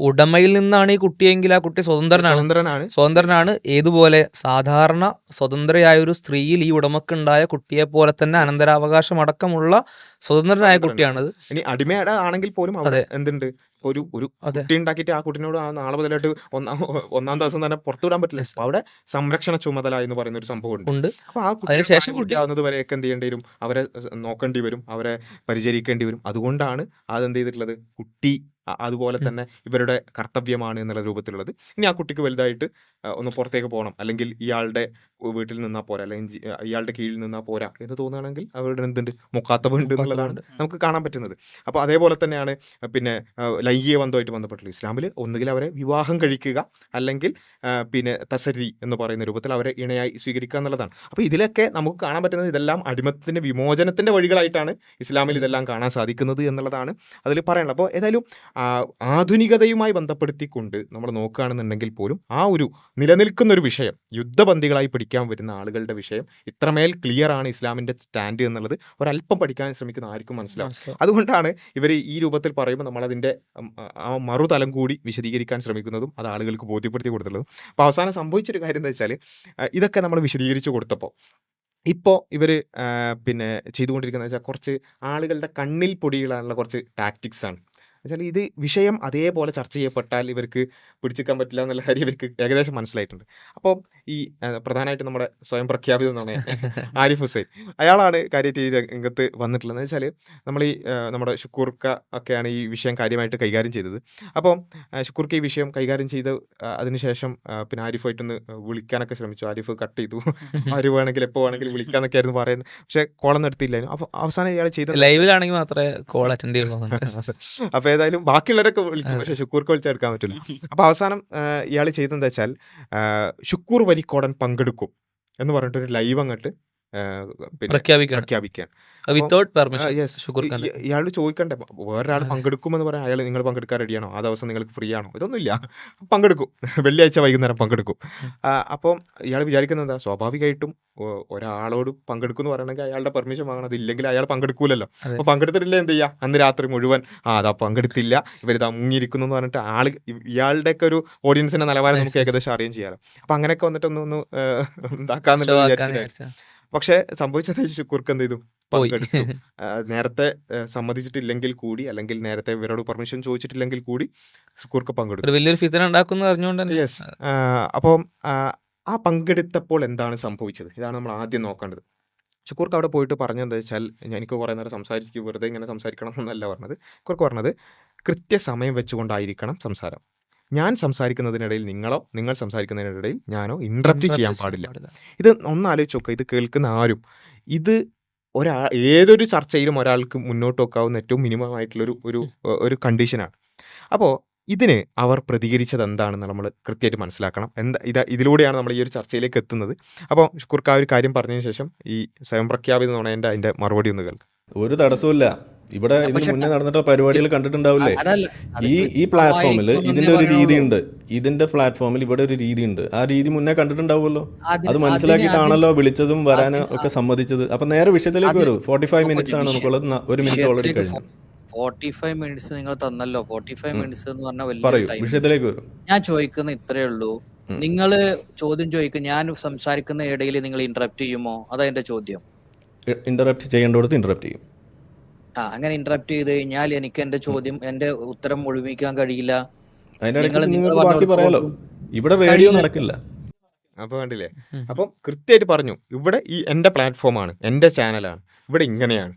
ഉടമയിൽ നിന്നാണ് ഈ കുട്ടിയെങ്കിൽ ആ കുട്ടി സ്വതന്ത്രനാണ്. ഏതുപോലെ സാധാരണ സ്വതന്ത്രയായ ഒരു സ്ത്രീയിൽ ഈ ഉടമക്കുണ്ടായ കുട്ടിയെ പോലെ തന്നെ അനന്തരാവകാശം അടക്കമുള്ള സ്വതന്ത്രനായ കുട്ടിയാണത്. ഇനി അടിമയുടെ ആണെങ്കിൽ പോലും അവിടെ എന്തുണ്ട്, ഒരു കുട്ടി ഉണ്ടാക്കിയിട്ട് ആ കുട്ടിനോട് ആ നാളെ മുതലായിട്ട് ഒന്നാം ദിവസം തന്നെ പുറത്തു വിടാൻ പറ്റില്ല. അപ്പൊ അവിടെ സംരക്ഷണ ചുമതല എന്ന് പറയുന്ന ഒരു സംഭവം ഉണ്ട്. അപ്പൊ ആ കുട്ടിയാവുന്നത് വരെയൊക്കെ എന്ത് ചെയ്യേണ്ടി വരും, അവരെ നോക്കേണ്ടി വരും, അവരെ പരിചരിക്കേണ്ടി വരും. അതുകൊണ്ടാണ് അതെന്ത് ചെയ്തിട്ടുള്ളത്, കുട്ടി അതുപോലെ തന്നെ ഇവരുടെ കർത്തവ്യമാണ് എന്നുള്ള രൂപത്തിലുള്ളത്. ഇനി ആ കുട്ടിക്ക് വലുതായിട്ട് ഒന്ന് പുറത്തേക്ക് പോകണം, അല്ലെങ്കിൽ ഇയാളുടെ വീട്ടിൽ നിന്നാൽ പോരാ, അല്ലെങ്കിൽ ഇയാളുടെ കീഴിൽ നിന്നാൽ പോരാ എന്ന് തോന്നുകയാണെങ്കിൽ അവരുടെ എന്തുണ്ട്, മുക്കാത്തബുണ്ട് എന്നുള്ളതാണ് നമുക്ക് കാണാൻ പറ്റുന്നത്. അപ്പോൾ അതേപോലെ തന്നെയാണ് പിന്നെ ലൈംഗിക ബന്ധമായിട്ട് ബന്ധപ്പെട്ടുള്ളത്. ഇസ്ലാമിൽ ഒന്നുകിൽ അവരെ വിവാഹം കഴിക്കുക, അല്ലെങ്കിൽ പിന്നെ തസരി എന്ന് പറയുന്ന രൂപത്തിൽ അവരെ ഇണയായി സ്വീകരിക്കുക എന്നുള്ളതാണ്. അപ്പോൾ ഇതിലൊക്കെ നമുക്ക് കാണാൻ പറ്റുന്നത് ഇതെല്ലാം അടിമത്തിൻ്റെ വിമോചനത്തിൻ്റെ വഴികളായിട്ടാണ് ഇസ്ലാമിൽ ഇതെല്ലാം കാണാൻ സാധിക്കുന്നത് എന്നുള്ളതാണ് അതിൽ പറയാനുള്ളത്. അപ്പോൾ ഏതായാലും ആധുനികതയുമായി ബന്ധപ്പെടുത്തിക്കൊണ്ട് നമ്മൾ നോക്കുകയാണെന്നുണ്ടെങ്കിൽ പോലും ആ ഒരു നിലനിൽക്കുന്നൊരു വിഷയം, യുദ്ധബന്ദികളായി പഠിക്കാൻ വരുന്ന ആളുകളുടെ വിഷയം ഇത്രമേൽ ക്ലിയർ ആണ് ഇസ്ലാമിൻ്റെ സ്റ്റാൻഡ് എന്നുള്ളത് ഒരല്പം പഠിക്കാൻ ശ്രമിക്കുന്ന ആർക്കും മനസ്സിലാവും. അതുകൊണ്ടാണ് ഇവർ ഈ രൂപത്തിൽ പറയുമ്പോൾ നമ്മളതിൻ്റെ ആ മറുതലം കൂടി വിശദീകരിക്കാൻ ശ്രമിക്കുന്നതും അത് ആളുകൾക്ക് ബോധ്യപ്പെടുത്തി കൊടുത്തുള്ളതും. അപ്പോൾ അവസാനം സംഭവിച്ചൊരു കാര്യം എന്താ വെച്ചാൽ, ഇതൊക്കെ നമ്മൾ വിശദീകരിച്ച് കൊടുത്തപ്പോൾ ഇപ്പോൾ ഇവർ പിന്നെ ചെയ്തുകൊണ്ടിരിക്കുന്നത് വെച്ചാൽ കുറച്ച് ആളുകളുടെ കണ്ണിൽ പൊടിയിടാനുള്ള കുറച്ച് ടാക്ടിക്സാണ്. എന്നുവെച്ചാൽ ഇത് വിഷയം അതേപോലെ ചർച്ച ചെയ്യപ്പെട്ടാൽ ഇവർക്ക് പിടിച്ചെടുക്കാൻ പറ്റില്ല എന്നുള്ള കാര്യം ഇവർക്ക് ഏകദേശം മനസ്സിലായിട്ടുണ്ട്. അപ്പോൾ ഈ പ്രധാനമായിട്ട് നമ്മുടെ സ്വയം പ്രഖ്യാപിത നുണയൻ ആരിഫ് ഹുസൈൻ, അയാളാണ് കാര്യമായിട്ട് ഈ രംഗത്ത് വന്നിട്ടുള്ളത്. എന്ന് വെച്ചാൽ നമ്മൾ ഈ നമ്മുടെ ഷുക്കൂർക്ക ഒക്കെയാണ് ഈ വിഷയം കാര്യമായിട്ട് കൈകാര്യം ചെയ്തത്. അപ്പോൾ ഷുക്കൂർക്ക ഈ വിഷയം കൈകാര്യം ചെയ്ത് അതിനുശേഷം പിന്നെ ആരിഫായിട്ടൊന്ന് വിളിക്കാനൊക്കെ ശ്രമിച്ചു. ആരിഫ് കട്ട് ചെയ്തു. ആര് വേണമെങ്കിൽ എപ്പോൾ വേണമെങ്കിലും വിളിക്കാന്നൊക്കെ ആയിരുന്നു പറയുന്നത്. പക്ഷേ കോളൊന്നും എടുത്തില്ലായിരുന്നു. അപ്പോൾ അവസാനം ഇയാൾ ചെയ്ത ലൈവിലാണെങ്കിൽ മാത്രമേ കോൾ അറ്റൻഡ് ചെയ്യുള്ളൂ. അപ്പോൾ ഏതായാലും ബാക്കിയുള്ളവരൊക്കെ വിളിക്കും, പക്ഷേ ഷുക്കൂർക്ക് വിളിച്ചെടുക്കാൻ പറ്റില്ല. അപ്പോൾ അവസാനം ഇയാൾ ചെയ്തെന്താ വെച്ചാൽ ഷുക്കൂർ വരിക്കോടൻ പങ്കെടുക്കും എന്ന് പറഞ്ഞിട്ടൊരു ലൈവ് അങ്ങോട്ട് പ്രഖ്യാപിക്കാൻ. Without permission. ഇയാൾ ചോദിക്കണ്ടേ, വേറൊരാൾ പങ്കെടുക്കുമെന്ന് പറയാം, അയാൾ നിങ്ങൾ പങ്കെടുക്കാൻ റെഡിയാണോ, ആ ദിവസം നിങ്ങൾക്ക് ഫ്രീ ആണോ, ഇതൊന്നുമില്ല, പങ്കെടുക്കും, വെള്ളിയാഴ്ച വൈകുന്നേരം പങ്കെടുക്കും. അപ്പം ഇയാൾ വിചാരിക്കുന്നത് എന്താ, സ്വാഭാവികമായിട്ടും ഒരാളോട് പങ്കെടുക്കും എന്ന് പറയണമെങ്കിൽ അയാളുടെ പെർമിഷൻ വാങ്ങണം. അതില്ലെങ്കിൽ അയാൾ പങ്കെടുക്കൂലല്ലോ. അപ്പോൾ പങ്കെടുത്തിട്ടില്ല എന്ത് ചെയ്യുക, അന്ന് രാത്രി മുഴുവൻ അതാ പങ്കെടുത്തില്ല, ഇവരിതാ മുങ്ങിയിരിക്കുന്നു എന്ന് പറഞ്ഞിട്ട് ഇയാളുടെയൊക്കെ ഒരു ഓഡിയൻസിന്റെ നിലവാരം നമുക്ക് ഏകദേശം അറിയുകയും ചെയ്യാറ്. അപ്പം അങ്ങനെയൊക്കെ വന്നിട്ട് ഒന്ന് ഉണ്ടാക്കാന്നുള്ളത് വിചാരിച്ചിട്ട്. പക്ഷെ സംഭവിച്ചത് ഷുക്കൂർക്ക് എന്ത് ചെയ്തു, പങ്കെടുത്തു. നേരത്തെ സമ്മതിച്ചിട്ടില്ലെങ്കിൽ കൂടി, അല്ലെങ്കിൽ നേരത്തെ ഇവരോട് പെർമിഷൻ ചോദിച്ചിട്ടില്ലെങ്കിൽ കൂടി ഷുക്കൂർക്ക് പങ്കെടുത്തു. വലിയൊരു ഫിത്തന ഉണ്ടാക്കുന്ന അറിഞ്ഞുകൊണ്ട്. യെസ്. അപ്പം ആ പങ്കെടുത്തപ്പോൾ എന്താണ് സംഭവിച്ചത്, ഇതാണ് നമ്മൾ ആദ്യം നോക്കേണ്ടത്. ഷുക്കൂർക്ക് അവിടെ പോയിട്ട് പറഞ്ഞതെന്താ വെച്ചാൽ, എനിക്ക് കുറേ നേരം സംസാരിച്ചു, വെറുതെ ഇങ്ങനെ സംസാരിക്കണം എന്നല്ല പറഞ്ഞത്. ഷുക്കൂർക്ക് പറഞ്ഞത് കൃത്യസമയം വെച്ചുകൊണ്ടായിരിക്കണം സംസാരം. ഞാൻ സംസാരിക്കുന്നതിനിടയിൽ നിങ്ങളോ, നിങ്ങൾ സംസാരിക്കുന്നതിനിടയിൽ ഞാനോ ഇൻട്രപ്റ്റ് ചെയ്യാൻ പാടില്ല. ഇത് ഒന്ന് ആലോചിച്ച് നോക്കുക. ഇത് കേൾക്കുന്ന ആരും, ഇത് ഏതൊരു ചർച്ചയിലും ഒരാൾക്ക് മുന്നോട്ട് വെക്കാവുന്ന ഏറ്റവും മിനിമം ആയിട്ടുള്ളൊരു ഒരു കണ്ടീഷനാണ്. അപ്പോൾ ഇതിന് അവർ പ്രതികരിച്ചത് എന്താണെന്ന് നമ്മൾ കൃത്യമായിട്ട് മനസ്സിലാക്കണം. ഇതിലൂടെയാണ് നമ്മൾ ഈ ഒരു ചർച്ചയിലേക്ക് എത്തുന്നത്. അപ്പോൾ ഷുക്കൂർക്ക് ആ ഒരു കാര്യം പറഞ്ഞതിന് ശേഷം ഈ സ്വയം പ്രഖ്യാപിത നുണയൻ്റെ അതിൻ്റെ മറുപടി ഒന്ന് കേൾക്കാം. ഒരു തടസ്സമില്ല. ഇവിടെ ഇതിന് മുന്നേ നടന്നിട്ടുള്ള പരിപാടികൾ കണ്ടിട്ടുണ്ടാവില്ലേ? ഈ പ്ലാറ്റ്ഫോമിൽ ഇതിന്റെ ഒരു രീതിയുണ്ട്. ഇതിന്റെ പ്ലാറ്റ്ഫോമിൽ ഇവിടെ ഒരു രീതിയുണ്ട്. ആ രീതി മുന്നേ കണ്ടിട്ടുണ്ടാവുമല്ലോ. അത് മനസ്സിലാക്കിയിട്ടാണല്ലോ വിളിച്ചതും വരാനും ഒക്കെ സമ്മതിച്ചത്. അപ്പൊ നേരെ വിഷയത്തിലേക്ക് വരും. 45 മിനിറ്റ്സ് ആണ് നമുക്കുള്ളത്. 1 മിനിറ്റ് ഓൾറെഡി കഴിഞ്ഞു. 45 മിനിറ്റ്സ് നിങ്ങൾ തന്നല്ലോ. 45 മിനിറ്റ്സ് എന്ന് പറഞ്ഞാൽ പറയൂ, വലിയ വിഷയത്തിലേക്ക് വരും. ഞാൻ ചോദിക്കുന്ന ഇത്രയേ ഉള്ളൂ. നിങ്ങൾ ചോദ്യം ചോദിക്കും, ഞാൻ സംസാരിക്കുന്ന ഇടയിൽ നിങ്ങൾ ഇന്ററപ്റ്റ് ചെയ്യുമോ? അതാ എന്റെ ചോദ്യം. ഇന്ററപ്റ്റ് ചെയ്യേണ്ടടുത്ത് ഇന്ററപ്റ്റ് ചെയ്യും. അങ്ങനെ ഇന്ററപ്റ്റ് ചെയ്ത് കഴിഞ്ഞാൽ എനിക്ക് എന്റെ ചോദ്യം, എന്റെ ഉത്തരം മുഴുമിക്കാൻ കഴിയില്ല. നിങ്ങൾക്ക് ബാക്കി പറയാലോ. ഇവിടെ റേഡിയോ നടക്കില്ല. അപ്പോൾ കണ്ടില്ലേ? അപ്പം കൃത്യമായിട്ട് പറഞ്ഞു, ഇവിടെ ഈ എൻ്റെ പ്ലാറ്റ്ഫോമാണ്, എൻ്റെ ചാനലാണ്, ഇവിടെ ഇങ്ങനെയാണ്.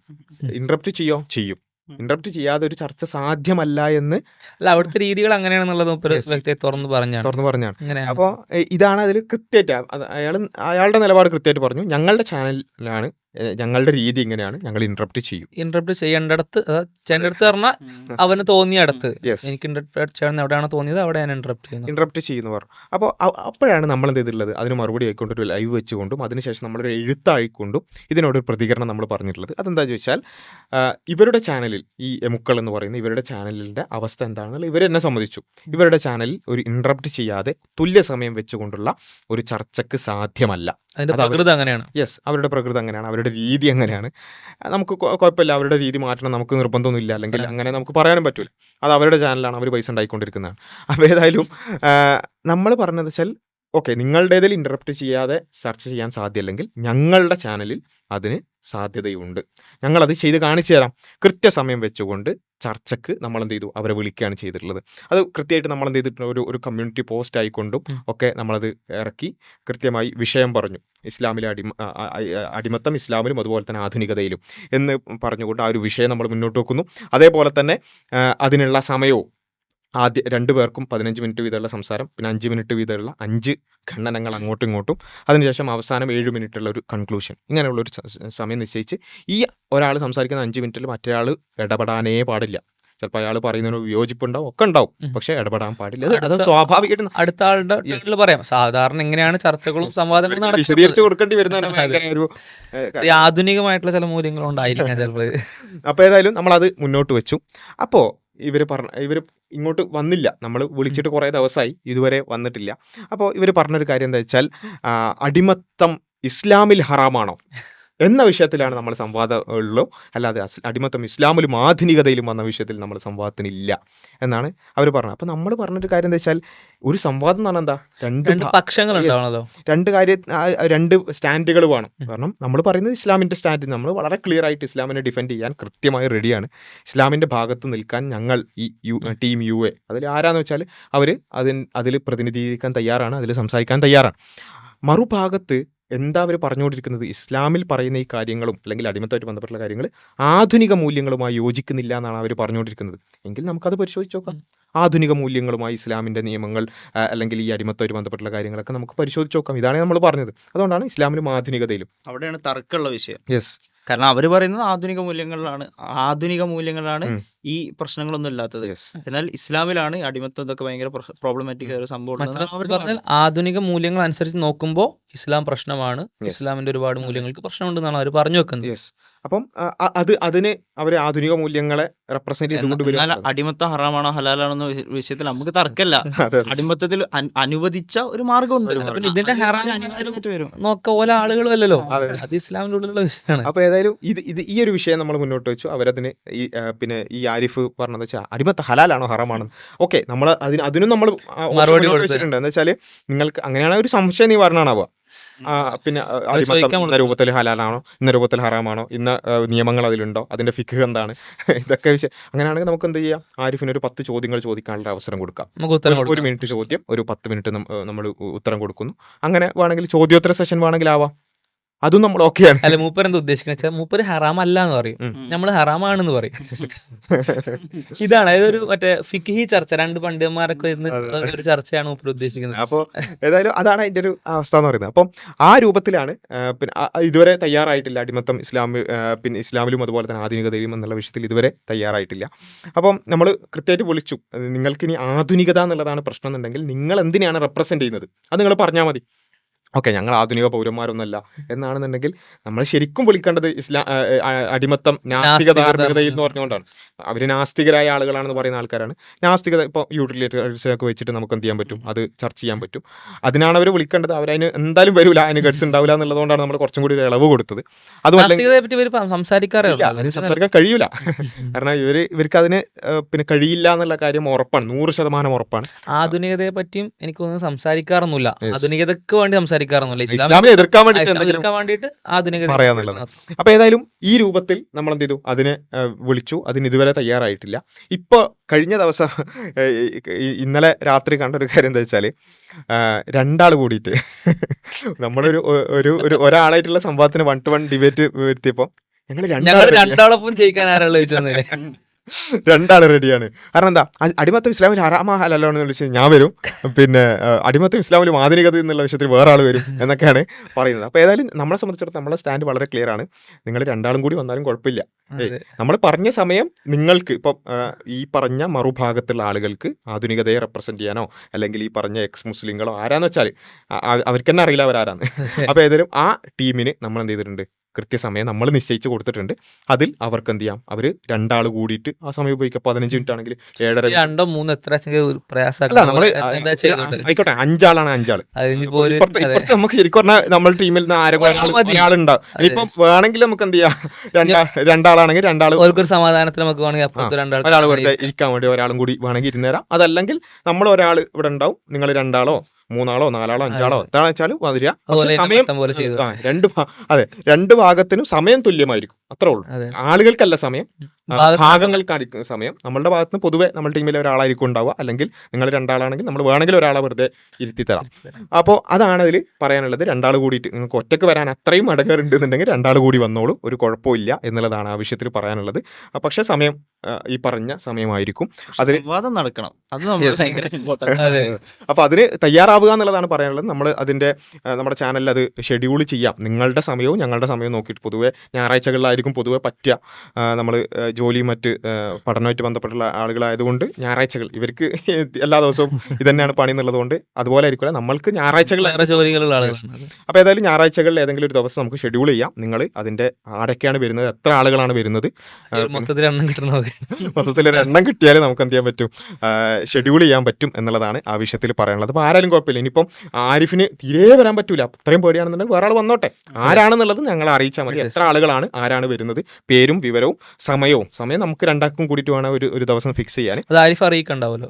ഇന്ററപ്റ്റ് ചെയ്യും. ഇന്ററപ്റ്റ് ചെയ്യാതെ ഒരു ചർച്ച സാധ്യമല്ല എന്ന് അല്ല, അവിടുത്തെ രീതികൾ അങ്ങനെയാണെന്നുള്ളത് വ്യക്തിയെ തുറന്നു പറഞ്ഞാണ്. അപ്പോൾ ഇതാണ് അതിൽ കൃത്യമായിട്ട് അയാളുടെ നിലപാട് കൃത്യമായിട്ട് പറഞ്ഞു. ഞങ്ങളുടെ ചാനലിലാണ്, ഞങ്ങളുടെ രീതി ഇങ്ങനെയാണ്, ഞങ്ങൾ ഇന്ററപ്റ്റ് ചെയ്യേണ്ടടുത്ത് പറഞ്ഞാൽ അവന് തോന്നിയടത്ത്. എനിക്ക് ഇന്ററപ്റ്റ് ചെയ്യണം എവിടെയാണ് തോന്നിയത് അവിടെ ഞാൻ ഇന്ററപ്റ്റ് ചെയ്യുന്നു പറഞ്ഞു. അപ്പോൾ അപ്പോഴാണ് നമ്മൾ എന്ത് ചെയ്തിട്ടുള്ളത്, അതിന് മറുപടി ആയിക്കൊണ്ട് ഒരു ലൈവ് വെച്ചുകൊണ്ടും അതിനുശേഷം നമ്മളൊരു എഴുത്തായിക്കൊണ്ടും ഇതിനോടൊരു പ്രതികരണം നമ്മൾ പറഞ്ഞിട്ടുള്ളത്. അതെന്താ ചോദിച്ചാൽ, ഇവരുടെ ചാനലിൽ, ഈ എമുക്കൾ എന്ന് പറയുന്ന ഇവരുടെ ചാനലിൻ്റെ അവസ്ഥ എന്താണെന്നുള്ള ഇവർ എന്നെ സമ്മതിച്ചു. ഇവരുടെ ചാനലിൽ ഒരു ഇന്ററപ്റ്റ് ചെയ്യാതെ തുല്യ സമയം വെച്ചുകൊണ്ടുള്ള ഒരു ചർച്ചയ്ക്ക് സാധ്യമല്ല. യെസ്, അവരുടെ പ്രകൃതി അങ്ങനെയാണ്, അവരുടെ രീതി അങ്ങനെയാണ്. നമുക്ക് കുഴപ്പമില്ല, അവരുടെ രീതി മാറ്റണം, നമുക്ക് നിർബന്ധമൊന്നുമില്ല, അല്ലെങ്കിൽ അങ്ങനെ നമുക്ക് പറയാനും പറ്റില്ല. അത് അവരുടെ ചാനലാണ്, അവർ പൈസ ഉണ്ടായിക്കൊണ്ടിരിക്കുന്നതാണ്. അപ്പോൾ ഏതായാലും നമ്മൾ പറഞ്ഞത് വെച്ചാൽ, ഓക്കെ, നിങ്ങളുടേതിൽ ഇന്ററപ്റ്റ് ചെയ്യാതെ ചർച്ച ചെയ്യാൻ സാധ്യമല്ലെങ്കിൽ ഞങ്ങളുടെ ചാനലിൽ അതിന് സാധ്യതയുണ്ട്, ഞങ്ങളത് ചെയ്ത് കാണിച്ചു തരാം. കൃത്യസമയം വെച്ചുകൊണ്ട് ചർച്ചയ്ക്ക് നമ്മൾ എന്ത് ചെയ്തു, അവരെ വിളിക്കുകയാണ് ചെയ്തിട്ടുള്ളത്. അത് കൃത്യമായിട്ട് നമ്മൾ എന്ത് ചെയ്തിട്ടുണ്ട്, ഒരു കമ്മ്യൂണിറ്റി പോസ്റ്റ് ആയിക്കൊണ്ടും ഒക്കെ നമ്മളത് ഇറക്കി കൃത്യമായി വിഷയം പറഞ്ഞു. ഇസ്ലാമിലെ അടിമത്തം ഇസ്ലാമിലും അതുപോലെ തന്നെ ആധുനികതയിലും എന്ന് പറഞ്ഞുകൊണ്ട് ആ ഒരു വിഷയം നമ്മൾ മുന്നോട്ട് വെക്കുന്നു. അതേപോലെ തന്നെ അതിനുള്ള സമയവും ആദ്യം 2 പേർക്കും 15 മിനിറ്റ് വീതമുള്ള സംസാരം, പിന്നെ 5 മിനിറ്റ് വീതമുള്ള 5 ഖണ്ഡനങ്ങൾ അങ്ങോട്ടും ഇങ്ങോട്ടും, അതിനുശേഷം അവസാനം 7 മിനിറ്റുള്ള ഒരു കൺക്ലൂഷൻ, ഇങ്ങനെയുള്ളൊരു സമയം നിശ്ചയിച്ച് ഈ ഒരാൾ സംസാരിക്കുന്ന 5 മിനിറ്റിൽ മറ്റൊരാൾ ഇടപെടാനേ പാടില്ല. ചിലപ്പോൾ അയാൾ പറയുന്നതിന് വിയോജിപ്പുണ്ടാവും, ഒക്കെ ഉണ്ടാവും, പക്ഷെ ഇടപെടാൻ പാടില്ല. അത് സ്വാഭാവികമായിട്ടും അടുത്ത ആളുടെ പറയാം. സാധാരണ എങ്ങനെയാണ് ചർച്ചകളും സംവാദങ്ങളും വിശദീകരിച്ച് കൊടുക്കേണ്ടി വരുന്ന ഒരു ആധുനികമായിട്ടുള്ള ചില മൂല്യങ്ങളുണ്ടായിരിക്കാം ചിലപ്പോൾ. അപ്പോൾ ഏതായാലും നമ്മളത് മുന്നോട്ട് വെച്ചു. അപ്പോൾ ഇവർ ഇങ്ങോട്ട് വന്നില്ല. നമ്മൾ വിളിച്ചിട്ട് കുറേ ദിവസമായി, ഇതുവരെ വന്നിട്ടില്ല. അപ്പോൾ ഇവർ പറഞ്ഞൊരു കാര്യം എന്താ വെച്ചാൽ, അടിമത്തം ഇസ്ലാമിൽ ഹറാമാണോ എന്ന വിഷയത്തിലാണ് നമ്മൾ സംവാദമുള്ളൂ. അല്ലാതെ അടിമത്തം ഇസ്ലാമിലും ആധുനികതയിലും വന്ന വിഷയത്തിൽ നമ്മൾ സംവാദത്തിനില്ല എന്നാണ് അവർ പറഞ്ഞത്. അപ്പോൾ നമ്മൾ പറഞ്ഞൊരു കാര്യം എന്താ വെച്ചാൽ, ഒരു സംവാദം എന്ന് പറഞ്ഞാൽ എന്താ, രണ്ട് പക്ഷങ്ങൾ ഉണ്ടാവണല്ലോ, രണ്ട് സ്റ്റാൻഡുകൾ വേണം. കാരണം നമ്മൾ പറയുന്നത് ഇസ്ലാമിൻ്റെ സ്റ്റാൻഡ്, നമ്മൾ വളരെ ക്ലിയർ ആയിട്ട് ഇസ്ലാമിനെ ഡിഫെൻഡ് ചെയ്യാൻ കൃത്യമായി റെഡിയാണ്. ഇസ്ലാമിൻ്റെ ഭാഗത്ത് നിൽക്കാൻ ഞങ്ങൾ ഈ ടീം UA അതിൽ ആരാന്ന് വെച്ചാൽ അവർ അതിൽ പ്രതിനിധീകരിക്കാൻ തയ്യാറാണ്, അതിൽ സംസാരിക്കാൻ തയ്യാറാണ്. മറുഭാഗത്ത് എന്താ അവർ പറഞ്ഞുകൊണ്ടിരിക്കുന്നത്, ഇസ്ലാമിൽ പറയുന്ന ഈ കാര്യങ്ങളും അല്ലെങ്കിൽ അടിമത്തമായിട്ട് ബന്ധപ്പെട്ടുള്ള കാര്യങ്ങൾ ആധുനിക മൂല്യങ്ങളുമായി യോജിക്കുന്നില്ല എന്നാണ് അവർ പറഞ്ഞുകൊണ്ടിരിക്കുന്നത്. എങ്കിൽ നമുക്കത് പരിശോധിച്ച് നോക്കാം. ആധുനിക മൂല്യങ്ങളുമായി ഇസ്ലാമിൻ്റെ നിയമങ്ങൾ അല്ലെങ്കിൽ ഈ അടിമത്തമായിട്ട് ബന്ധപ്പെട്ടുള്ള കാര്യങ്ങളൊക്കെ നമുക്ക് പരിശോധിച്ച് നോക്കാം. ഇതാണ് നമ്മൾ പറഞ്ഞത്. അതുകൊണ്ടാണ് ഇസ്ലാമിലും ആധുനികതയിലും അവിടെയാണ് തർക്കമുള്ള വിഷയം. യെസ്, കാരണം അവർ പറയുന്നത് ആധുനിക മൂല്യങ്ങളാണ് ഈ പ്രശ്നങ്ങളൊന്നും ഇല്ലാത്തത്. എന്നാൽ ഇസ്ലാമിലാണ് അടിമത്തം ഇതൊക്കെ ഭയങ്കര പ്രോബ്ലമാറ്റിക് ആയ ഒരു സംഭവം. പറഞ്ഞാൽ ആധുനിക മൂല്യങ്ങൾ അനുസരിച്ച് നോക്കുമ്പോൾ ഇസ്ലാം പ്രശ്നമാണ്, ഇസ്ലാമിന്റെ ഒരുപാട് മൂല്യങ്ങൾക്ക് പ്രശ്നമുണ്ടെന്നാണ് അവർ പറഞ്ഞു വെക്കുന്നത്. യെസ്. അപ്പം അതിന് അവർ ആധുനിക മൂല്യങ്ങളെ റെപ്രസെന്റ് ചെയ്തുകൊണ്ട് എന്നാൽ അടിമത്തം ഹറാമാണോ ഹലാലാണോ എന്ന വിഷയത്തിൽ നമുക്ക് തർക്കമില്ല. അടിമത്തത്തിൽ അനുവദിച്ച ഒരു മാർഗമുണ്ട്. പിന്നെ ഇതിന്റെ ഹറാം അനിവാര്യമായിട്ട് വരും. നോക്ക ഓരോ ആളുകളും അല്ലല്ലോ, അത് ഇസ്ലാമിന്റെ ഉള്ളിലുള്ള വിഷയമാണ്. അപ്പോൾ ഏതായാലും ഇത് ഈ ഒരു വിഷയം നമ്മൾ മുന്നോട്ട് വെച്ചു. അവരതിന് പിന്നെ ഈ ആരിഫ് പറഞ്ഞത് വെച്ചാൽ അടിമത്ത ഹലാലാണോ ഹറാമാണോ, ഓക്കെ, നമ്മൾ അതിനും നമ്മൾ മറുപടി വെച്ചിട്ടുണ്ട്. എന്താ വെച്ചാൽ നിങ്ങൾക്ക് അങ്ങനെയാണ് ഒരു സംശയം നിവാരണമാവുക. പിന്നെ അടിമത്തം ഇന്ന രൂപത്തിൽ ഹലാലാണോ, ഇന്ന രൂപത്തിൽ ഹറാമാണോ, ഇന്ന നിയമങ്ങൾ അതിലുണ്ടോ, അതിന്റെ ഫിഖ് എന്താണ്, ഇതൊക്കെ വിഷയം. അങ്ങനെയാണെങ്കിൽ നമുക്ക് എന്ത് ചെയ്യാം, ആരിഫിന് ഒരു 10 ചോദ്യങ്ങൾ ചോദിക്കാനുള്ള അവസരം കൊടുക്കാം. 1 മിനിറ്റ് ചോദ്യം, ഒരു 10 മിനിറ്റ് നമ്മൾ ഉത്തരം കൊടുക്കുന്നു. അങ്ങനെ വേണമെങ്കിൽ ചോദ്യോത്തര സെഷൻ വേണമെങ്കിൽ ആവാം, അതും നമ്മൾ ഓക്കെയാണ്. അല്ല, മൂപ്പർ എന്താ ഉദ്ദേശിക്കുന്നത് വെച്ചാൽ മൂപ്പര് ഹറാമല്ല എന്ന് പറയും, നമ്മള് ഹറാമാണെന്ന് പറയും. ഇതാണ് അതൊരു മറ്റേ ഫിഖ്ഹി ചർച്ച, 2 പണ്ഡിതന്മാരൊക്കെ ഇരുന്ന് ഒരു ചർച്ചയാണ് മൂപ്പർ ഉദ്ദേശിക്കുന്നത്. അപ്പോൾ ഏതായാലും അതാണ് അതിൻ്റെ ഒരു അവസ്ഥ എന്ന് പറയുന്നത്. അപ്പം ആ രൂപത്തിലാണ് പിന്നെ ഇതുവരെ തയ്യാറായിട്ടില്ല അടിമത്തം പിന്നെ ഇസ്ലാമിലും അതുപോലെ തന്നെ ആധുനികതയിലും എന്നുള്ള വിഷയത്തിൽ ഇതുവരെ തയ്യാറായിട്ടില്ല. അപ്പം നമ്മൾ കൃത്യമായിട്ട് വിളിച്ചു, നിങ്ങൾക്കിനി ആധുനികത എന്നുള്ളതാണ് പ്രശ്നം എന്നുണ്ടെങ്കിൽ നിങ്ങൾ എന്തിനാണ് റെപ്രസെൻ്റ് ചെയ്യുന്നത് അത് നിങ്ങൾ പറഞ്ഞാൽ മതി. ഓക്കെ, ഞങ്ങൾ ആധുനിക പൗരന്മാരൊന്നല്ല എന്നാണെന്നുണ്ടെങ്കിൽ നമ്മൾ ശരിക്കും വിളിക്കേണ്ടത് അടിമത്തം നാസ്തിക ധാർമ്മികതയിൽ എന്ന് പറഞ്ഞുകൊണ്ടാണ്. അവർ നാസ്തികരായ ആളുകളാണെന്ന് പറയുന്ന ആൾക്കാരാണ്. നാസ്തികത ഇപ്പോൾ യൂട്ടിലിറ്റേഴ്സൊക്കെ വെച്ചിട്ട് നമുക്ക് എന്ത് ചെയ്യാൻ പറ്റും, അത് ചർച്ച ചെയ്യാൻ പറ്റും. അതിനാണ് അവർ വിളിക്കേണ്ടത്. അവരതിന് എന്തായാലും വരില്ല, അതിന് ഗഡ്സ് ഉണ്ടാവില്ല എന്നുള്ളതുകൊണ്ടാണ് നമ്മൾ കുറച്ചും കൂടി ഒരു ഇളവ് കൊടുത്തത്. അതുകൊണ്ട് സംസാരിക്കാൻ കഴിയൂല, കാരണം ഇവർക്ക് അതിന് പിന്നെ കഴിയില്ല എന്നുള്ള കാര്യം ഉറപ്പാണ്, 100% ഉറപ്പാണ്. ആധുനികതയെ പറ്റിയും എനിക്കൊന്നും സംസാരിക്കാറൊന്നുമില്ല, ആധുനികതക്ക് വേണ്ടി ഇസ്ലാമിനെ എതിർക്കാൻ വേണ്ടിയിട്ട് പറയാന്നുള്ളത്. അപ്പൊ ഏതായാലും ഈ രൂപത്തിൽ നമ്മൾ എന്ത് ചെയ്തു, അതിനെ വിളിച്ചു. അതിന് ഇതുവരെ തയ്യാറായിട്ടില്ല. ഇപ്പൊ കഴിഞ്ഞ ദിവസം ഇന്നലെ രാത്രി കണ്ടൊരു കാര്യം എന്താ വെച്ചാല്, 2 ആൾ കൂടിയിട്ട് നമ്മളൊരു ഒരാളായിട്ടുള്ള സംഭവത്തിന് 1-to-1 ഡിബേറ്റ് വരുത്തിയപ്പോ ഞങ്ങൾ രണ്ടാളൊപ്പം ജയിക്കാൻ ആരാളെ ചോദിച്ചേ 2 ആൾ റെഡിയാണ്. കാരണം എന്താ, അടിമത്തം ഇസ്ലാമിൽ ഹറാമാ ഹലാലോ എന്ന് വിളിച്ച് ഞാൻ വരും, പിന്നെ അടിമത്തം ഇസ്ലാമിലും ആധുനികത എന്നുള്ള വിഷയത്തിൽ വേറെ ആൾ വരും എന്നൊക്കെയാണ് പറയുന്നത്. അപ്പോൾ ഏതായാലും നമ്മളെ സംബന്ധിച്ചിടത്തോളം നമ്മളെ സ്റ്റാൻഡ് വളരെ ക്ലിയർ ആണ്. നിങ്ങൾ 2 ആളും കൂടി വന്നാലും കുഴപ്പമില്ല. നമ്മൾ പറഞ്ഞ സമയം നിങ്ങൾക്ക് ഇപ്പം ഈ പറഞ്ഞ മറുഭാഗത്തുള്ള ആളുകൾക്ക് ആധുനികതയെ റെപ്രസെന്റ് ചെയ്യാനോ അല്ലെങ്കിൽ ഈ പറഞ്ഞ എക്സ് മുസ്ലിങ്ങളോ ആരാന്ന് വെച്ചാൽ അവർക്ക് തന്നെ അറിയില്ല അവരാരാന്ന്. അപ്പോൾ ഏതായാലും ആ ടീമിന് നമ്മൾ എന്ത് ചെയ്തിട്ടുണ്ട്, കൃത്യസമയം നമ്മൾ നിശ്ചയിച്ച് കൊടുത്തിട്ടുണ്ട്. അതിൽ അവർക്ക് എന്ത് ചെയ്യാം, അവർ 2 ആൾ കൂടിയിട്ട് ആ സമയം ഉപയോഗിക്കാം. 15 മിനിറ്റ് ആണെങ്കിൽ 7:30, 2-3 എത്ര അല്ല നമ്മൾ ആയിക്കോട്ടെ, 5 ആളാണ് 5 ആൾ. ഇപ്പുറത്ത് നമുക്ക് ശരിക്കും പറഞ്ഞാൽ നമ്മുടെ ടീമിൽ നിന്ന് ആരെങ്കിലും ഒരാളുണ്ടാവും. ഇപ്പം വേണമെങ്കിൽ നമുക്ക് എന്ത് ചെയ്യാം, 2 ആളാണെങ്കിൽ 2 ആൾ ഒരു സമാധാനത്തിൽ നമുക്ക് വേണമെങ്കിൽ ഒരാൾ വെറുതെ ഇരിക്കാൻ വേണ്ടി ഒരാളും കൂടി വേണമെങ്കിൽ ഇരുന്നേരാം. അതല്ലെങ്കിൽ നമ്മൾ ഒരാൾ ഇവിടെ ഉണ്ടാവും, നിങ്ങൾ 2 ആളോ 3 ആളോ 4 ആളോ 5 ആളോ എന്താണെന്ന് വെച്ചാലും വരിക. സമയം 2 ഭാഗത്തിനും സമയം തുല്യമായിരിക്കും, അത്രേ ഉള്ളൂ. ആളുകൾക്കല്ല സമയം, ഭാഗങ്ങൾക്കായിരിക്കും സമയം. നമ്മളുടെ ഭാഗത്ത് നിന്ന് പൊതുവെ നമ്മുടെ ടീമിലെ ഒരാളായിരിക്കും ഉണ്ടാവുക. അല്ലെങ്കിൽ നിങ്ങൾ 2 ആളാണെങ്കിൽ നമ്മൾ വേണമെങ്കിൽ ഒരാളെ വെറുതെ ഇരുത്തി തരാം. അപ്പോൾ അതാണ് അതിൽ പറയാനുള്ളത്. 2 ആൾ കൂടിയിട്ട് നിങ്ങൾക്ക് ഒറ്റയ്ക്ക് വരാൻ അത്രയും അടങ്ങറുണ്ടെന്നുണ്ടെങ്കിൽ 2 ആൾ കൂടി വന്നോളൂ, ഒരു കുഴപ്പമില്ല എന്നുള്ളതാണ് ആ വിഷയത്തിൽ പറയാനുള്ളത്. പക്ഷേ സമയം ഈ പറഞ്ഞ സമയമായിരിക്കും, അതിന് നടക്കണം. അപ്പോൾ അതിന് തയ്യാറാവുക എന്നുള്ളതാണ് പറയാനുള്ളത്. നമ്മൾ അതിൻ്റെ നമ്മുടെ ചാനലിൽ അത് ഷെഡ്യൂൾ ചെയ്യാം. നിങ്ങളുടെ സമയവും ഞങ്ങളുടെ സമയവും നോക്കിയിട്ട്, പൊതുവെ ഞായറാഴ്ചകളിലായിരിക്കും അധികം പൊതുവെ പറ്റുക നമ്മൾ ജോലിയും മറ്റ് പഠനമായിട്ട് ബന്ധപ്പെട്ടുള്ള ആളുകളായതുകൊണ്ട് ഞായറാഴ്ചകൾ ഇവർക്ക് എല്ലാ ദിവസവും ഇതന്നെയാണ് പണി എന്നുള്ളതുകൊണ്ട് അതുപോലെ ആയിരിക്കില്ല നമ്മൾക്ക് ഞായറാഴ്ചകൾ. വേറെ ജോലികളുള്ള ആളുകളാണ്. അപ്പോൾ ഏതായാലും ഞായറാഴ്ചകളിൽ ഏതെങ്കിലും ഒരു ദിവസം നമുക്ക് ഷെഡ്യൂൾ ചെയ്യാം. നിങ്ങൾ അതിൻ്റെ ആരൊക്കെയാണ് വരുന്നത്, എത്ര ആളുകളാണ് വരുന്നത്, മൊത്തത്തിൽ എണ്ണം കിട്ടണത് മൊത്തത്തിലൊരു എണ്ണം കിട്ടിയാൽ നമുക്ക് എന്ത് ചെയ്യാൻ പറ്റും, ഷെഡ്യൂൾ ചെയ്യാൻ പറ്റും എന്നുള്ളതാണ് ആ വിഷയത്തിൽ പറയാനുള്ളത്. അപ്പോൾ ആരായാലും കുഴപ്പമില്ല. ഇനിയിപ്പം ആരിഫിന് തീരെ വരാൻ പറ്റൂല, അത്രയും പേടിയാണെന്നുണ്ടെങ്കിൽ വേറെ ആൾ വന്നോട്ടെ, ആരാണെന്നുള്ളത് ഞങ്ങൾ അറിയിച്ചാൽ മതി. എത്ര ആളുകളാണ്, ആരാണ് വരുന്നത്, പേരും വിവരവും സമയം നമുക്ക് രണ്ടാൾക്കും കൂടിയിട്ട് വേണം ഒരു ദിവസം ഫിക്സ് ചെയ്യാൻ. അത് ആരിഫ് അറിയിക്കണ്ടാവല്ലോ.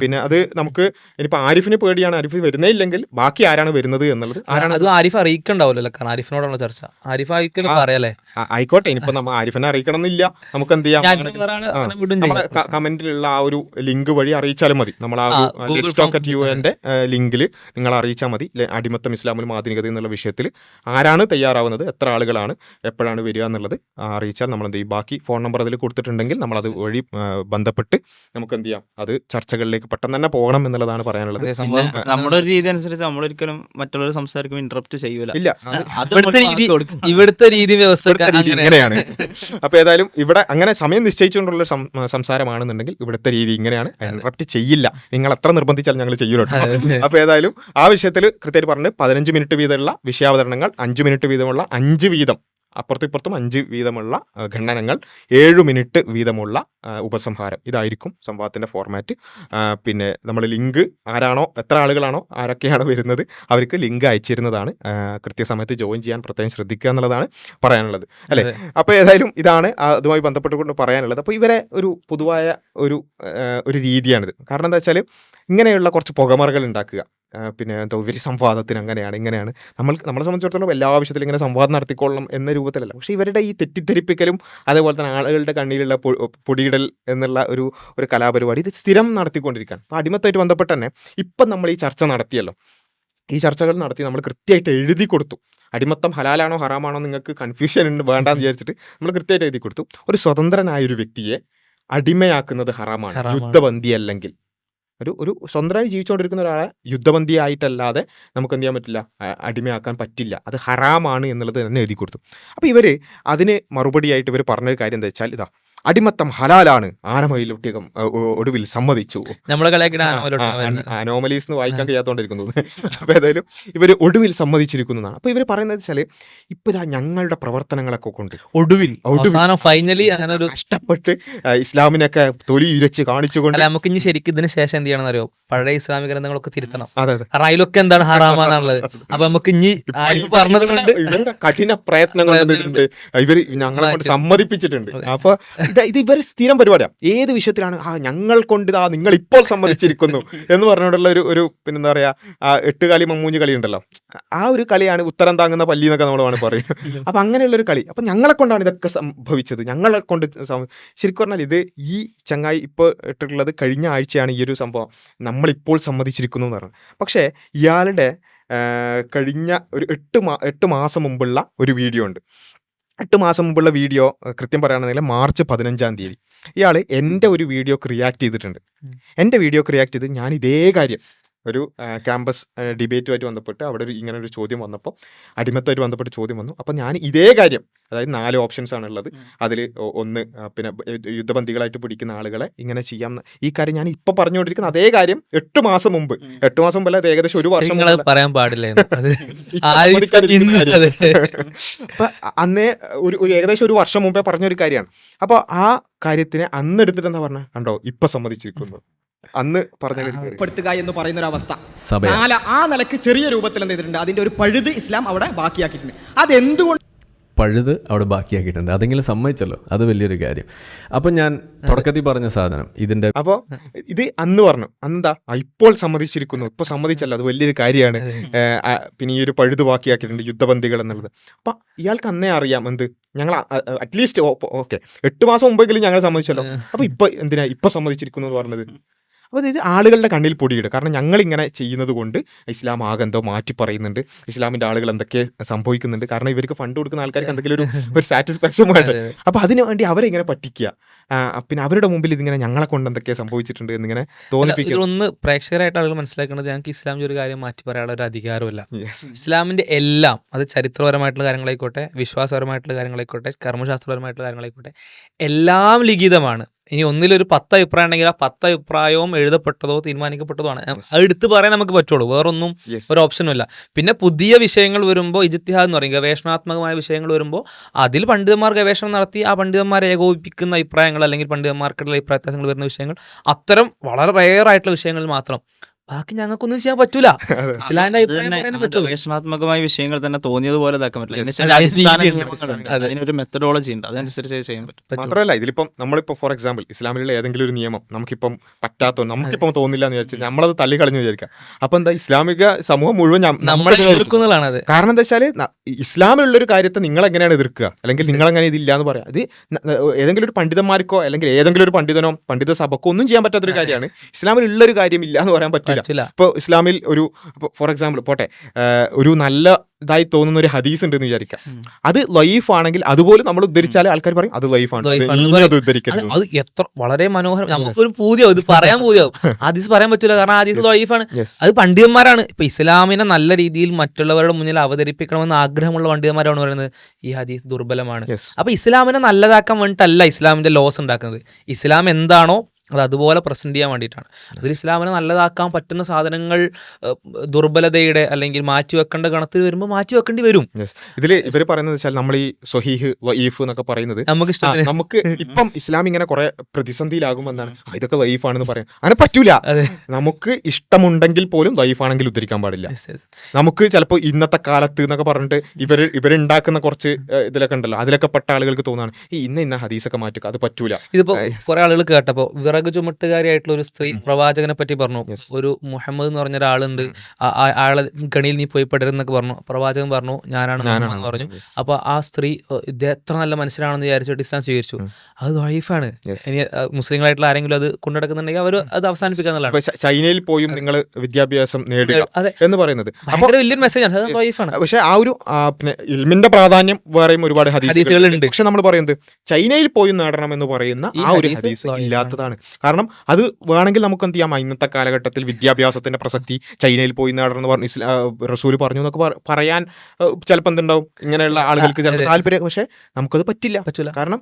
പിന്നെ അത് നമുക്ക് ഇനിയിപ്പോൾ ആരിഫിന് പേടിയാണ്, ആരിഫ് വരുന്നേ ഇല്ലെങ്കിൽ ബാക്കി ആരാണ് വരുന്നത് എന്നുള്ളത് അത് ആരിഫ് അറിയിക്കണ്ടാവല്ലോ. കാരണം ആരിഫിനോടുള്ള ചർച്ച ആരിഫ് അറിയിക്കലും പറയാല്ലേ. ആയിക്കോട്ടെ. ഇനിയിപ്പോൾ നമ്മൾ ആരിഫിനെ അറിയിക്കണം എന്നില്ല, നമുക്ക് എന്ത് ചെയ്യാം, നമ്മളെ കമന്റിലുള്ള ആ ഒരു ലിങ്ക് വഴി അറിയിച്ചാലും മതി. നമ്മൾ ആ ഒരു @UNന്റെ ലിങ്കിൽ നിങ്ങൾ അറിയിച്ചാൽ മതി. അടിമത്തം ഇസ്ലാമിലും ആധുനികത എന്നുള്ള വിഷയത്തിൽ ആരാണ് തയ്യാറാവുന്നത്, എത്ര ആളുകളാണ്, എപ്പോഴാണ് വരിക എന്നുള്ളത് അറിയിച്ചാൽ നമ്മൾ എന്ത് ചെയ്യും. ബാക്കി ഫോൺ നമ്പർ അതിൽ കൊടുത്തിട്ടുണ്ടെങ്കിൽ നമ്മൾ അത് വഴി ബന്ധപ്പെട്ട് നമുക്ക് എന്ത് ചെയ്യാം, അത് ചർച്ചകളിലേക്ക് പെട്ടെന്ന് തന്നെ പോകണം എന്നുള്ളതാണ് പറയാനുള്ളത്. നമ്മുടെ ഒരു രീതി അനുസരിച്ച് നമ്മളൊരിക്കലും മറ്റുള്ളവർ സംസാരിക്കുമ്പോൾ ഇന്ററപ്റ്റ് ചെയ്യൂല. ഇല്ല, ഇവിടുത്തെ രീതി വ്യവസ്ഥ ഇങ്ങനെയാണ്. അപ്പൊ ഏതായാലും ഇവിടെ അങ്ങനെ സമയം നിശ്ചയിച്ചുകൊണ്ടുള്ള സംസാരമാണെന്നുണ്ടെങ്കിൽ ഇവിടുത്തെ രീതി ഇങ്ങനെയാണ്, ഇന്ററപ്റ്റ് ചെയ്യില്ല. നിങ്ങൾ എത്ര നിർബന്ധിച്ചാലും ഞങ്ങൾ ചെയ്യൂല. അപ്പൊ ഏതായാലും ആ വിഷയത്തിൽ കൃത്യമായിട്ട് പറഞ്ഞ് 15 മിനിറ്റ് വീതമുള്ള വിഷയാവതരണങ്ങൾ, 5 മിനിറ്റ് വീതമുള്ള 5 വീതം അപ്പുറത്തും ഇപ്പുറത്തും 5 വീതമുള്ള ഖണ്ഡനങ്ങൾ, 7 മിനിറ്റ് വീതമുള്ള ഉപസംഹാരം, ഇതായിരിക്കും സംവാദത്തിൻ്റെ ഫോർമാറ്റ്. പിന്നെ നമ്മൾ ലിങ്ക് ആരാണോ, എത്ര ആളുകളാണോ, ആരൊക്കെയാണോ വരുന്നത് അവർക്ക് ലിങ്ക് അയച്ചിരുന്നതാണ്. കൃത്യസമയത്ത് ജോയിൻ ചെയ്യാൻ പ്രത്യേകം ശ്രദ്ധിക്കുക എന്നുള്ളതാണ് പറയാനുള്ളത്, അല്ലേ? അപ്പോൾ ഏതായാലും ഇതാണ് അതുമായി ബന്ധപ്പെട്ടുകൊണ്ട് പറയാനുള്ളത്. അപ്പോൾ ഇവരെ ഒരു പൊതുവായ ഒരു രീതിയാണിത്. കാരണം എന്താ വെച്ചാൽ ഇങ്ങനെയുള്ള കുറച്ച് പുകമറകൾ ഉണ്ടാക്കുക, പിന്നെ എന്താ ഇവർ സംവാദത്തിന് അങ്ങനെയാണ് ഇങ്ങനെയാണ്. നമ്മളെ സംബന്ധിച്ചിടത്തോളം എല്ലാ ആവശ്യത്തിലും ഇങ്ങനെ സംവാദം നടത്തിക്കൊള്ളണം എന്ന രൂപത്തിലല്ല. പക്ഷേ ഇവരുടെ ഈ തെറ്റിദ്ധരിപ്പിക്കലും അതേപോലെ തന്നെ ആളുകളുടെ കണ്ണിലുള്ള പൊടിയിടൽ എന്നുള്ള ഒരു കലാപരിപാടി ഇത് സ്ഥിരം നടത്തിക്കൊണ്ടിരിക്കുകയാണ്. അപ്പോൾ അടിമത്തമായിട്ട് ബന്ധപ്പെട്ട് തന്നെ ഇപ്പം നമ്മൾ ഈ ചർച്ച നടത്തിയല്ലോ, ഈ ചർച്ചകൾ നടത്തി നമ്മൾ കൃത്യമായിട്ട് എഴുതി കൊടുത്തു. അടിമത്തം ഹലാലാണോ ഹറാമാണോ നിങ്ങൾക്ക് കൺഫ്യൂഷൻ ഉണ്ട് വേണ്ടാന്ന് വിചാരിച്ചിട്ട് നമ്മൾ കൃത്യമായിട്ട് എഴുതി കൊടുത്തു. ഒരു സ്വതന്ത്രനായൊരു വ്യക്തിയെ അടിമയാക്കുന്നത് ഹറാമാണ്, യുദ്ധബന്ദി അല്ലെങ്കിൽ. ഒരു സ്വന്തമായി ജീവിച്ചുകൊണ്ടിരിക്കുന്ന ഒരാളെ യുദ്ധബന്ദിയായിട്ടല്ലാതെ നമുക്ക് എന്ത് ചെയ്യാൻ പറ്റില്ല, അടിമയാക്കാൻ പറ്റില്ല, അത് ഹറാമാണ് എന്നുള്ളത് തന്നെ എഴുതി കൊടുത്തു. അപ്പോൾ ഇവർ അതിന് മറുപടിയായിട്ട് ഇവർ പറഞ്ഞൊരു കാര്യം എന്താ വെച്ചാൽ, ഇതാ അടിമത്തം ഹലാലാണ്, ആനമയിലൊട്ടികം ഒടുവിൽ സമ്മതിച്ചു. അനോമലീസ് എന്ന് വായിക്കാൻ കഴിയാത്തോണ്ടിരിക്കുന്നത്. അപ്പോൾ ഏതായാലും ഇവർ ഒടുവിൽ സമ്മതിച്ചിരിക്കുന്നതാണ്. അപ്പോൾ ഇവർ പറയുന്നത് വെച്ചാൽ ഇപ്പം ഇതാ ഞങ്ങളുടെ പ്രവർത്തനങ്ങളൊക്കെ കൊണ്ട് ഒടുവിൽ ഫൈനലി കഷ്ടപ്പെട്ട് ഇസ്ലാമിനൊക്കെ തൊലി ഉരച്ച് കാണിച്ചുകൊണ്ട് നമുക്ക് ഇനി ശരിക്കും ഇതിന് ശേഷം എന്ത് ചെയ്യണമെന്ന് അറിയോ, പഴയ ഇസ്ലാമിക ഗ്രന്ഥങ്ങളൊക്കെ തിരുത്തണം. അതെ, അതിലൊക്കെ എന്താണ് ഹറാമാന്നുള്ളത്. അപ്പൊ നമുക്ക് ഇനി പറഞ്ഞത് കൊണ്ട് ഇവരുടെ കഠിന പ്രയത്നങ്ങൾ ഇവർ ഞങ്ങളെ കൊണ്ട് സമ്മതിപ്പിച്ചിട്ടുണ്ട്. അപ്പൊ ഇത് ഇവർ സ്ഥിരം പരിപാടിയാണ്. ഏത് വിഷയത്തിലാണ് ഞങ്ങൾ കൊണ്ട് നിങ്ങൾ ഇപ്പോൾ സമ്മതിച്ചിരിക്കുന്നു എന്ന് പറഞ്ഞുകൊണ്ടുള്ള ഒരു പിന്നെന്താ പറയാ, 8 കളി മമ്മൂഞ്ഞ് കളി ഉണ്ടല്ലോ, ആ ഒരു കളിയാണ് ഉത്തരം താങ്ങുന്ന പല്ലി എന്നൊക്കെ നമ്മൾ വേണം പറയും. അപ്പൊ അങ്ങനെയുള്ളൊരു കളി. അപ്പൊ ഞങ്ങളെ കൊണ്ടാണ് ഇതൊക്കെ സംഭവിച്ചത്, ഞങ്ങളെ കൊണ്ട് ശരിക്കും പറഞ്ഞാൽ ഇത് ഈ ചങ്ങായി ഇപ്പോൾ ഇട്ടിട്ടുള്ളത് കഴിഞ്ഞ ആഴ്ചയാണ് ഈ ഒരു സംഭവം നമ്മളിപ്പോൾ സമ്മതിച്ചിരിക്കുന്നു എന്ന് പറഞ്ഞു. പക്ഷേ ഇയാളുടെ കഴിഞ്ഞ ഒരു 8 മാസം മുമ്പുള്ള ഒരു വീഡിയോ ഉണ്ട്. 8 മാസം മുമ്പുള്ള വീഡിയോ കൃത്യം പറയുകയാണെങ്കിൽ മാർച്ച് 15-ാം തീയതി ഇയാൾ എൻ്റെ ഒരു വീഡിയോക്ക് റിയാക്ട് ചെയ്തിട്ടുണ്ട്. എൻ്റെ വീഡിയോക്ക് റിയാക്ട് ചെയ്ത് ഞാൻ ഇതേ കാര്യം ഒരു ക്യാമ്പസ് ഡിബേറ്റുമായിട്ട് ബന്ധപ്പെട്ട് അവിടെ ഇങ്ങനെ ഒരു ചോദ്യം വന്നപ്പോൾ, അടിമത്തമായിട്ട് ബന്ധപ്പെട്ട് ചോദ്യം വന്നു. അപ്പോൾ ഞാൻ ഇതേ കാര്യം, അതായത് 4 ഓപ്ഷൻസ് ആണുള്ളത്, അതിൽ ഒന്ന് പിന്നെ യുദ്ധബന്ദികളായിട്ട് പിടിക്കുന്ന ആളുകളെ ഇങ്ങനെ ചെയ്യാം, ഈ കാര്യം ഞാൻ ഇപ്പോൾ പറഞ്ഞുകൊണ്ടിരിക്കുന്ന അതേ കാര്യം 8 മാസം മുമ്പ്, 8 മാസം മുമ്പല്ല, അത് ഏകദേശം 1 വർഷം പറയാൻ പാടില്ല. അപ്പൊ അന്നേ ഒരു ഏകദേശം 1 വർഷം മുമ്പേ പറഞ്ഞൊരു കാര്യമാണ്. അപ്പോൾ ആ കാര്യത്തിനെ അന്ന് എടുത്തിട്ട് എന്താ പറഞ്ഞത്, കണ്ടോ ഇപ്പൊ സമ്മതിച്ചിരിക്കുന്നു, അന്ന് പറഞ്ഞപ്പെടുത്തുക എന്ന് പറയുന്ന ഒരു അവസ്ഥ ആ നിലക്ക് ചെറിയ രൂപത്തിൽ എന്ത് ചെയ്തിട്ടുണ്ട്, അതിന്റെ ഒരു പഴുത് ഇസ്ലാം അവിടെ ബാക്കിയാക്കിയിട്ടുണ്ട്. അതെന്തുകൊണ്ട് പഴുത് അവിടെ ബാക്കിയാക്കിയിട്ടുണ്ട്, അതെങ്കിലും സമ്മതിച്ചല്ലോ, അത് വലിയൊരു കാര്യം. അപ്പം ഞാൻ തുടക്കത്തിൽ പറഞ്ഞ സാധനം ഇതിന്റെ, അപ്പോൾ ഇത് അന്ന് പറഞ്ഞു, അന്നെന്താ ഇപ്പോൾ സമ്മതിച്ചിരിക്കുന്നു, ഇപ്പോൾ സമ്മതിച്ചല്ലോ, അത് വലിയൊരു കാര്യമാണ്. പിന്നെ ഈ ഒരു പഴുത് ബാക്കിയാക്കിയിട്ടുണ്ട് യുദ്ധബന്ദികൾ എന്നുള്ളത്. അപ്പം ഇയാൾക്ക് അന്നേ അറിയാം എന്ത്, ഞങ്ങൾ അറ്റ്ലീസ്റ്റ് ഓക്കെ 8 മാസം മുമ്പെങ്കിലും ഞങ്ങൾ സമ്മതിച്ചല്ലോ, അപ്പോൾ ഇപ്പോൾ എന്തിനാ ഇപ്പോൾ സമ്മതിച്ചിരിക്കുന്നു എന്ന് പറഞ്ഞത്. അപ്പോൾ ഇത് ആളുകളുടെ കണ്ണിൽ പൊടിയിടും. കാരണം ഞങ്ങളിങ്ങനെ ചെയ്യുന്നത് കൊണ്ട് ഇസ്ലാം ആകെ എന്തോ മാറ്റി പറയുന്നുണ്ട്, ഇസ്ലാമിൻ്റെ ആളുകൾ എന്തൊക്കെ സംഭവിക്കുന്നുണ്ട്. കാരണം ഇവർക്ക് ഫണ്ട് കൊടുക്കുന്ന ആൾക്കാർക്ക് എന്തെങ്കിലും ഒരു സാറ്റിസ്ഫാക്ഷൻ വേണ്ട. അപ്പോൾ അതിനു വേണ്ടി അവരെ ഇങ്ങനെ പറ്റിക്കുക. പിന്നെ അവരുടെ മുമ്പിൽ ഇതിങ്ങനെ ഞങ്ങളെ കൊണ്ട് എന്തൊക്കെയാ സംഭവിച്ചിട്ടുണ്ട് എന്നിങ്ങനെ തോന്നിപ്പിക്കും. ഇതൊന്ന് പ്രേക്ഷകരായിട്ട് ആളുകൾ മനസ്സിലാക്കേണ്ടത്, ഞങ്ങൾക്ക് ഇസ്ലാമിൽ ഒരു കാര്യം മാറ്റി പറയാനുള്ള ഒരു അധികാരമില്ല. ഇസ്ലാമിന്റെ എല്ലാം, അത് ചരിത്രപരമായിട്ടുള്ള കാര്യങ്ങളായിക്കോട്ടെ, വിശ്വാസപരമായിട്ടുള്ള കാര്യങ്ങളായിക്കോട്ടെ, കർമ്മശാസ്ത്രപരമായിട്ടുള്ള കാര്യങ്ങളായിക്കോട്ടെ, എല്ലാം ലിഖിതമാണ്. ഇനി ഒന്നിലൊരു 10 അഭിപ്രായം ഉണ്ടെങ്കിൽ ആ 10 അഭിപ്രായവും എഴുതപ്പെട്ടതോ തീരുമാനിക്കപ്പെട്ടതോ ആണ്. അത് എടുത്ത് പറയാൻ നമുക്ക് പറ്റുള്ളൂ, വേറൊന്നും ഒരു ഓപ്ഷനും ഇല്ല. പിന്നെ പുതിയ വിഷയങ്ങൾ വരുമ്പോൾ ഇജ്തിഹാദ് എന്ന് പറയും, ഗവേഷണാത്മകമായ വിഷയങ്ങൾ വരുമ്പോൾ അതിൽ പണ്ഡിതന്മാർ ഗവേഷണം നടത്തി ആ പണ്ഡിതന്മാരെ ഏകോപിപ്പിക്കുന്ന അഭിപ്രായങ്ങൾ അല്ലെങ്കിൽ പണ്ഡിതന്മാർക്കുള്ള അഭിപ്രായ വ്യത്യാസങ്ങൾ വരുന്ന വിഷയങ്ങൾ, അത്തരം വളരെ റെയർ ആയിട്ടുള്ള വിഷയങ്ങളിൽ മാത്രം. ബാക്കി ഞങ്ങൾക്കൊന്നും ചെയ്യാൻ പറ്റൂല. ഇസ്ലാമിന്റെ അഭിപ്രായം പറയാനേ പറ്റൂ. ഗവേഷണാത്മകമായ വിഷയങ്ങൾ തന്നെ തോന്നിയതുപോലെ ഇതാക്കാൻ പറ്റില്ല. അതിനൊരു മെത്തഡോളജി ഉണ്ട്, അതനുസരിച്ച് ചെയ്യാൻ പറ്റും. മാത്രമല്ല ഇതിലിപ്പം നമ്മളിപ്പോൾ ഫോർ എക്സാമ്പിൾ ഇസ്ലാമിലുള്ള ഏതെങ്കിലും ഒരു നിയമം നമുക്കിപ്പം പറ്റാത്തോ, നമുക്കിപ്പം തോന്നില്ല എന്ന് വിചാരിച്ചാൽ നമ്മളത് തള്ളിക്കളഞ്ഞു വിചാരിക്കാം. അപ്പൊ എന്താ, ഇസ്ലാമിക സമൂഹം മുഴുവൻ നമ്മളെ എതിർക്കുന്നതാണ് അത്. കാരണം എന്താ വെച്ചാൽ ഇസ്ലാമിലുള്ളൊരു കാര്യത്തെ നിങ്ങൾ എങ്ങനെയാണ് എതിർക്കുക, അല്ലെങ്കിൽ നിങ്ങൾ അങ്ങനെ ഇതില്ല എന്ന് പറയാം. അത് ഏതെങ്കിലും ഒരു പണ്ഡിതന്മാർക്കോ അല്ലെങ്കിൽ ഏതെങ്കിലും ഒരു പണ്ഡിതനോ പണ്ഡിത സഭക്കോ ഒന്നും ചെയ്യാൻ പറ്റാത്തൊരു കാര്യമാണ്. ഇസ്ലാമിലുള്ളൊരു കാര്യം ഇല്ല എന്ന് പറയാൻ പറ്റില്ല. ഇപ്പോൾ ഇസ്ലാമിൽ ഒരു ഫോർ എക്സാമ്പിൾ പോട്ടെ, ഒരു നല്ല ഇതായി തോന്നുന്ന ഒരു ഹദീസ് ഉണ്ടെന്ന് വിചാരിക്കാം. അത് ലൈഫ് ആണെങ്കിൽ അതുപോലെ നമ്മൾ ഉദ്ധരിച്ചാൽ ആൾക്കാർ പറയും അത് ലൈഫാണ്, അത് എത്ര വളരെ മനോഹരം. നമുക്കൊരു പൂതിയാവും ഇത് പറയാൻ, പൂതിയാവും. ഹദീസ് പറയാൻ പറ്റില്ല, കാരണം ഹദീസ് ലൈഫാണ്. അത് പണ്ഡിതന്മാരാണ്. ഇപ്പൊ ഇസ്ലാമിനെ നല്ല രീതിയിൽ മറ്റുള്ളവരുടെ മുന്നിൽ അവതരിപ്പിക്കണമെന്ന് ആഗ്രഹമുള്ള പണ്ഡിതന്മാരാണ് പറയുന്നത് ഈ ഹദീസ് ദുർബലമാണ്. അപ്പൊ ഇസ്ലാമിനെ നല്ലതാക്കാൻ വേണ്ടിയിട്ടല്ല ഇസ്ലാമിന്റെ ലോസ് ഉണ്ടാക്കുന്നത്. ഇസ്ലാം എന്താണോ അത് അതുപോലെ പ്രസന്റ് ചെയ്യാൻ വേണ്ടിയിട്ടാണ്. അതിൽ ഇസ്ലാമിനെ നല്ലതാക്കാൻ പറ്റുന്ന സാധനങ്ങൾ ദുർബലതയുടെ അല്ലെങ്കിൽ മാറ്റിവെക്കേണ്ട ഗണത്തിൽ വരുമ്പോൾ മാറ്റിവെക്കേണ്ടി വരും. ഇതിൽ ഇവർ പറയുന്നത് വെച്ചാൽ നമ്മൾ ഈ സ്വഹീഹ് വഈഫ് എന്നൊക്കെ പറയുന്നത് നമുക്ക് ഇപ്പം ഇസ്ലാം ഇങ്ങനെ കുറെ പ്രതിസന്ധിയിലാകുമ്പോൾ എന്താണ് ഇതൊക്കെ വഈഫാണെന്ന് പറയാം. അങ്ങനെ പറ്റൂല. നമുക്ക് ഇഷ്ടമുണ്ടെങ്കിൽ പോലും വഈഫാണെങ്കിൽ ഉദ്ധരിക്കാൻ പാടില്ല. നമുക്ക് ചിലപ്പോൾ ഇന്നത്തെ കാലത്ത് എന്നൊക്കെ പറഞ്ഞിട്ട് ഇവരുണ്ടാക്കുന്ന കുറച്ച് ഇതിലൊക്കെ ഉണ്ടല്ലോ, അതിലൊക്കെ പെട്ട ആളുകൾക്ക് തോന്നാണ് ഈ ഇന്ന ഹദീസൊക്കെ മാറ്റുക, അത് പറ്റൂല. ഇതിപ്പോ കുറെ ആളുകൾ കേട്ടപ്പോ വിറക് ചുമട്ടുകാരിയായിട്ടുള്ള ഒരു സ്ത്രീ പ്രവാചകനെ പറ്റി പറഞ്ഞു. ഒരു മുഹമ്മദ് എന്ന് പറഞ്ഞ ഒരാളുണ്ട്, ആളെ ഗണിയിൽ നീ പോയി പെടരുന്നൊക്കെ പറഞ്ഞു. പ്രവാചകൻ പറഞ്ഞു ഞാനാണ് എന്ന് പറഞ്ഞു. അപ്പൊ ആ സ്ത്രീ ഇദ്ദേഹം എത്ര നല്ല മനുഷ്യനാണെന്ന് വിചാരിച്ചിട്ട് ഇസ്ലാം സ്വീകരിച്ചു. അത് വൈഫാണ്. ഇനി മുസ്ലിങ്ങളായിട്ടുള്ള ആരെങ്കിലും അത് കൊണ്ടുനടക്കുന്നുണ്ടെങ്കിൽ അവർ അത് അവസാനിപ്പിക്കാന്നുള്ളതാണ്. ചൈനയിൽ പോയും നിങ്ങൾ വിദ്യാഭ്യാസം നേടുക എന്ന് പറയുന്നത് ഭയങ്കര വലിയൊരു മെസ്സേജാണ്. അത് വൈഫാണ്. പക്ഷെ ആ ഒരു പിന്നെ ഇൽമിന്റെ പ്രാധാന്യം വേറെയും ഒരുപാട് ഹദീസുകളുണ്ട്. പക്ഷെ നമ്മൾ പറയുന്നത് ചൈനയിൽ പോയി നേടണം എന്ന് പറയുന്ന ആ ഒരു ഹദീസ് ഇല്ലാത്തതാണ്. കാരണം അത് വേണമെങ്കിൽ നമുക്ക് എന്ത് ചെയ്യാം, ഇന്നത്തെ കാലഘട്ടത്തിൽ വിദ്യാഭ്യാസത്തിന്റെ പ്രസക്തി ചൈനയിൽ പോയി നേടണം എന്ന് പറഞ്ഞ് റസൂൽ പറഞ്ഞു എന്നൊക്കെ പറയാൻ ചിലപ്പോൾ എന്തുണ്ടാവും ഇങ്ങനെയുള്ള ആളുകൾക്ക് ചിലപ്പോൾ താല്പര്യം. പക്ഷെ നമുക്കത് പറ്റില്ല. കാരണം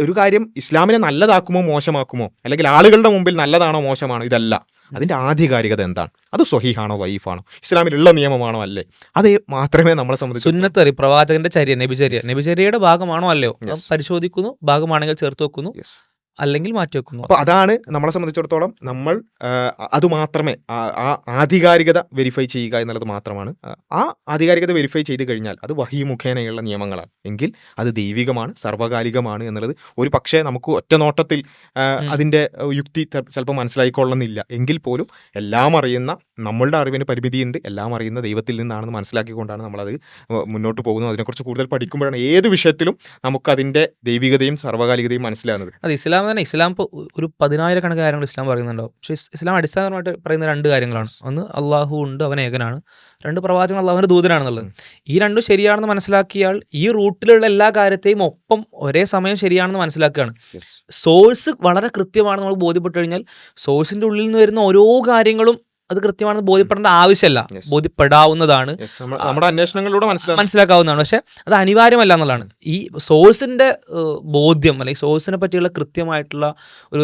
ഒരു കാര്യം ഇസ്ലാമിനെ നല്ലതാക്കുമോ മോശമാക്കുമോ, അല്ലെങ്കിൽ ആളുകളുടെ മുമ്പിൽ നല്ലതാണോ മോശമാണോ, ഇതല്ല. അതിന്റെ ആധികാരികത എന്താണ്, അത് സ്വഹീഹാണോ വഈഫാണോ, ഇസ്ലാമിലുള്ള നിയമമാണോ അല്ലേ, അത് മാത്രമേ നമ്മളെ സംബന്ധിച്ച്. സുന്നത്ത് പ്രവാചകന്റെ ചര്യ, നബിചര്യയുടെ ഭാഗമാണോ അല്ലയോ പരിശോധിക്കുന്നു. ഭാഗമാണെങ്കിൽ ചേർത്ത് വെക്കുന്നു, അല്ലെങ്കിൽ മാറ്റിവെക്കുന്നു. അപ്പോൾ അതാണ് നമ്മളെ സംബന്ധിച്ചിടത്തോളം നമ്മൾ അത് മാത്രമേ ആ ആധികാരികത വെരിഫൈ ചെയ്യുക എന്നുള്ളത് മാത്രമാണ്. ആ ആധികാരികത വെരിഫൈ ചെയ്ത് കഴിഞ്ഞാൽ അത് വഹീ മുഖേനയുള്ള നിയമങ്ങളാണ് എങ്കിൽ അത് ദൈവികമാണ്, സർവ്വകാലികമാണ് എന്നുള്ളത് ഒരു പക്ഷേ നമുക്ക് ഒറ്റ നോട്ടത്തിൽ അതിൻ്റെ യുക്തി ചിലപ്പോൾ മനസ്സിലായിക്കൊള്ളുന്നില്ല എങ്കിൽ പോലും എല്ലാം അറിയുന്ന, നമ്മളുടെ അറിവിന് പരിമിതിയുണ്ട്, എല്ലാം അറിയുന്ന ദൈവത്തിൽ നിന്നാണെന്ന് മനസ്സിലാക്കിക്കൊണ്ടാണ് നമ്മളത് മുന്നോട്ട് പോകുന്നത്. അതിനെക്കുറിച്ച് കൂടുതൽ പഠിക്കുമ്പോഴാണ് ഏത് വിഷയത്തിലും നമുക്കതിൻ്റെ ദൈവികതയും സർവ്വകാലികതയും മനസ്സിലാകുന്നത്. അത് ഇസ്ലാം തന്നെ. ഇസ്ലാം ഇപ്പോൾ ഒരു 10,000 കാര്യങ്ങൾ ഇസ്ലാം പറയുന്നുണ്ടാവും. പക്ഷേ ഇസ്ലാം അടിസ്ഥാനപരമായിട്ട് പറയുന്ന 2 കാര്യങ്ങളാണ്. ഒന്ന് അള്ളാഹു ഉണ്ട്, അവൻ ഏകനാണ്. 2 പ്രവാചകൻ അള്ളാഹുവിൻ്റെ ദൂതനാണെന്നുള്ളത്. ഈ 2 ശരിയാണെന്ന് മനസ്സിലാക്കിയാൽ ഈ റൂട്ടിലുള്ള എല്ലാ കാര്യത്തെയും ഒപ്പം ഒരേ സമയം ശരിയാണെന്ന് മനസ്സിലാക്കുകയാണ്. സോഴ്സ് വളരെ കൃത്യമാണെന്ന് നമ്മൾ ബോധ്യപ്പെട്ടു കഴിഞ്ഞാൽ സോഴ്സിൻ്റെ ഉള്ളിൽ നിന്ന് വരുന്ന ഓരോ കാര്യങ്ങളും അത് കൃത്യമാണെന്ന് ബോധ്യപ്പെടേണ്ട ആവശ്യമല്ല, ബോധ്യപ്പെടാവുന്നതാണ്, നമ്മുടെ അന്വേഷണങ്ങളിലൂടെ മനസ്സിലാക്കാവുന്നതാണ്. പക്ഷെ അത് അനിവാര്യമല്ല എന്നുള്ളതാണ്. ഈ സോഴ്സിന്റെ ബോധ്യം അല്ലെങ്കിൽ സോഴ്സിനെ പറ്റിയുള്ള കൃത്യമായിട്ടുള്ള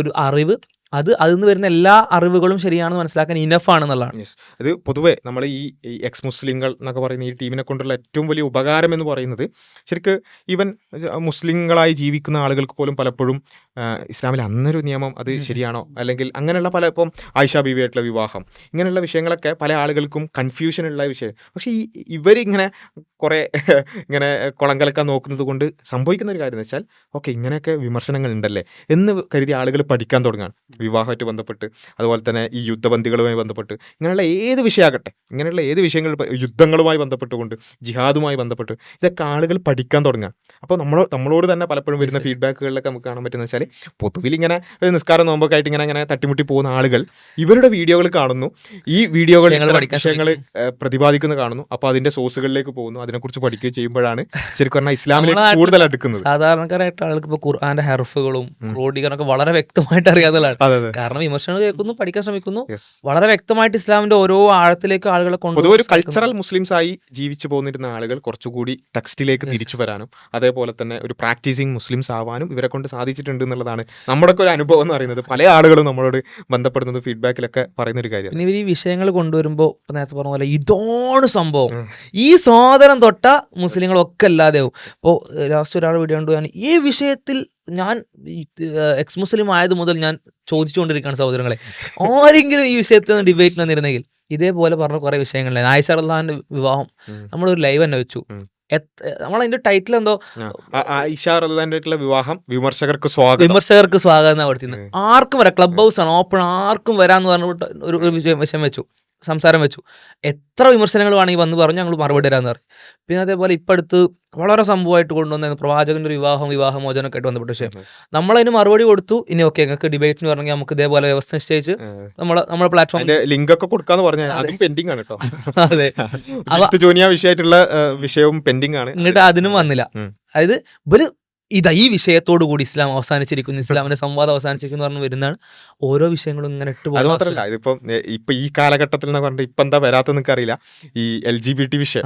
ഒരു അറിവ്, അത് അതിൽ നിന്ന് വരുന്ന എല്ലാ അറിവുകളും ശരിയാണെന്ന് മനസ്സിലാക്കാൻ ഇനഫ് ആണെന്നുള്ളതാണ്. അത് പൊതുവേ നമ്മൾ ഈ എക്സ് മുസ്ലിങ്ങൾ എന്നൊക്കെ പറയുന്ന ഈ ടീമിനെ കൊണ്ടുള്ള ഏറ്റവും വലിയ ഉപകാരം എന്ന് പറയുന്നത് ശരിക്ക് ഈവൻ മുസ്ലിങ്ങളായി ജീവിക്കുന്ന ആളുകൾക്ക് പോലും പലപ്പോഴും ഇസ്ലാമിൽ അന്നൊരു നിയമം അത് ശരിയാണോ, അല്ലെങ്കിൽ അങ്ങനെയുള്ള പല, ഇപ്പം ആയിഷ ബീവിയായിട്ടുള്ള വിവാഹം, ഇങ്ങനെയുള്ള വിഷയങ്ങളൊക്കെ പല ആളുകൾക്കും കൺഫ്യൂഷനുള്ള വിഷയം. പക്ഷേ ഇവരിങ്ങനെ കുറേ ഇങ്ങനെ കുളം കലക്കാൻ നോക്കുന്നത് കൊണ്ട് സംഭവിക്കുന്ന ഒരു കാര്യം എന്ന് വെച്ചാൽ ഓക്കെ ഇങ്ങനെയൊക്കെ വിമർശനങ്ങൾ ഉണ്ടല്ലേ എന്ന് കരുതി ആളുകൾ പഠിക്കാൻ തുടങ്ങുകയാണ്. വിവാഹമായിട്ട് ബന്ധപ്പെട്ട്, അതുപോലെ തന്നെ ഈ യുദ്ധബന്ധികളുമായി ബന്ധപ്പെട്ട്, ഇങ്ങനെയുള്ള ഏത് വിഷയമാകട്ടെ, ഇങ്ങനെയുള്ള ഏത് വിഷയങ്ങൾ, യുദ്ധങ്ങളുമായി ബന്ധപ്പെട്ടുകൊണ്ട്, ജിഹാദുമായി ബന്ധപ്പെട്ട്, ഇതൊക്കെ ആളുകൾ പഠിക്കാൻ തുടങ്ങുക. അപ്പോൾ നമ്മളോട് തന്നെ പലപ്പോഴും വരുന്ന ഫീഡ്ബാക്കുകളിലൊക്കെ നമുക്ക് കാണാൻ പറ്റുന്ന വെച്ചാൽ പൊതുവിൽ ഇങ്ങനെ നിസ്കാരം നോമ്പൊക്കെ ആയിട്ട് ഇങ്ങനെ തട്ടിമുട്ടി പോകുന്ന ആളുകൾ ഇവരുടെ വീഡിയോകൾ കാണുന്നു, ഈ വീഡിയോകൾ വിഷയങ്ങൾ പ്രതിപാദിക്കുന്ന കാണുന്നു, അപ്പോൾ അതിന്റെ സോഴ്സുകളിലേക്ക് പോകുന്നു, അതിനെക്കുറിച്ച് പഠിക്കുകയും ചെയ്യുമ്പോഴാണ് ശരിക്കും പറഞ്ഞാൽ ഇസ്ലാമിലേക്ക് കൂടുതൽ അടുക്കുന്നത്. സാധാരണക്കാരായിട്ട് ആൾക്ക് ഇപ്പോൾ ഖുർആന്റെ ഹർഫുകളും ക്രോഡീകരണമൊക്കെ വളരെ വ്യക്തമായിട്ട് അറിയാത്തതാണ്. കാരണം വിമർശനങ്ങൾ കേൾക്കുന്നു, പഠിക്കാൻ ശ്രമിക്കുന്നു, വളരെ വ്യക്തമായിട്ട് ഇസ്ലാമിന്റെ ഓരോ ആഴത്തിലേക്ക് ആളുകളെ പൊതുവെ ഒരു കൾച്ചറൽ മുസ്ലിംസ് ആയി ജീവിച്ചു പോന്നിരുന്ന ആളുകൾ കുറച്ചുകൂടി ടെക്സ്റ്റിലേക്ക് തിരിച്ചു വരാനും അതേപോലെ തന്നെ ഒരു പ്രാക്ടീസിങ് മുസ്ലിംസ് ആവാനും ഇവരെ കൊണ്ട് സാധിച്ചിട്ടുണ്ട് എന്നുള്ളതാണ് നമ്മുടെ ഒരു അനുഭവം എന്ന് പറയുന്നത്. പല ആളുകളും നമ്മളോട് ബന്ധപ്പെടുന്നത് ഫീഡ്ബാക്കിലൊക്കെ പറയുന്ന ഒരു കാര്യം. ഇവർ ഈ വിഷയങ്ങൾ കൊണ്ടുവരുമ്പോൾ നേരത്തെ പറഞ്ഞ പോലെ ഇതാണ് സംഭവം, ഈ സാധനം തൊട്ട മുസ്ലിങ്ങളൊക്കെ അല്ലാതെയാവും. ഇപ്പോൾ ലാസ്റ്റ് ഒരാൾ വീഡിയോ കൊണ്ട് ഈ വിഷയത്തിൽ ഞാൻ എക്സ് മുസ്ലിം ആയത് മുതൽ ഞാൻ ചോദിച്ചുകൊണ്ടിരിക്കുകയാണ് സഹോദരങ്ങളെ, ആരെങ്കിലും ഈ വിഷയത്തിൽ ഡിബേറ്റിൽ വന്നിരുന്നെങ്കിൽ. ഇതേപോലെ പറഞ്ഞ കുറെ വിഷയങ്ങളിലായിരുന്നു. ആയിഷ റളിയല്ലാഹുവിന്റെ വിവാഹം നമ്മളൊരു ലൈവ് തന്നെ വെച്ചു. നമ്മളതിന്റെ ടൈറ്റിൽ എന്തോ ആയിഷ റളിയല്ലാഹുവിന്റെ വിവാഹം വിമർശകർക്ക് സ്വാഗതം എന്നാ പഠിക്കുന്നത്. ആർക്കും വരാം, ക്ലബ് ഹൗസ് ആണ്, ഓപ്പൺ, ആർക്കും വരാന്ന് പറഞ്ഞിട്ട് ഒരു വിഷയം വെച്ചു, സംസാരം വെച്ചു. എത്ര വിമർശനങ്ങൾ വേണമെങ്കിൽ വന്ന് പറഞ്ഞു, ഞങ്ങൾ മറുപടി തരാമെന്ന് പറഞ്ഞു. പിന്നെ അതേപോലെ ഇപ്പം അടുത്ത് വളരെ സംഭവമായിട്ട് കൊണ്ടുവന്ന പ്രവാചകന്റെ ഒരു വിവാഹമോചനമൊക്കെ ആയിട്ട് ബന്ധപ്പെട്ട വിഷയം നമ്മളതിന് മറുപടി കൊടുത്തു. ഇനി ഓക്കെ നിങ്ങൾക്ക് ഡിബേറ്റിന് പറഞ്ഞെങ്കിൽ നമുക്ക് ഇതേപോലെ വ്യവസ്ഥ നിശ്ചയിച്ച് നമ്മുടെ പ്ലാറ്റ്ഫോമിൽ ലിങ്ക് ഒക്കെ കൊടുക്കാന്ന് പറഞ്ഞാൽ അതും പെൻഡിങ് ആണ് കേട്ടോ. അതെ, വിഷയമായിട്ടുള്ള വിഷയവും പെൻഡിങ് ആണ്. എന്നിട്ട് അതിനും വന്നില്ല. അതായത് ഈ വിഷയത്തോടു കൂടി ഇസ്ലാം അവസാനിച്ചിരിക്കുന്നു, ഇസ്ലാമിന്റെ സംവാദം അവസാനിച്ചിരിക്കുന്നു പറഞ്ഞു വരുന്നതാണ് ഓരോ വിഷയങ്ങളും ഇങ്ങനെ ഇട്ട്. അത് മാത്രമല്ല, ഇപ്പൊ ഈ കാലഘട്ടത്തിൽ എന്ന് പറഞ്ഞിട്ട് ഇപ്പൊ എന്താ വരാത്ത നിങ്ങൾക്ക് അറിയില്ല, ഈ LGBT വിഷയം,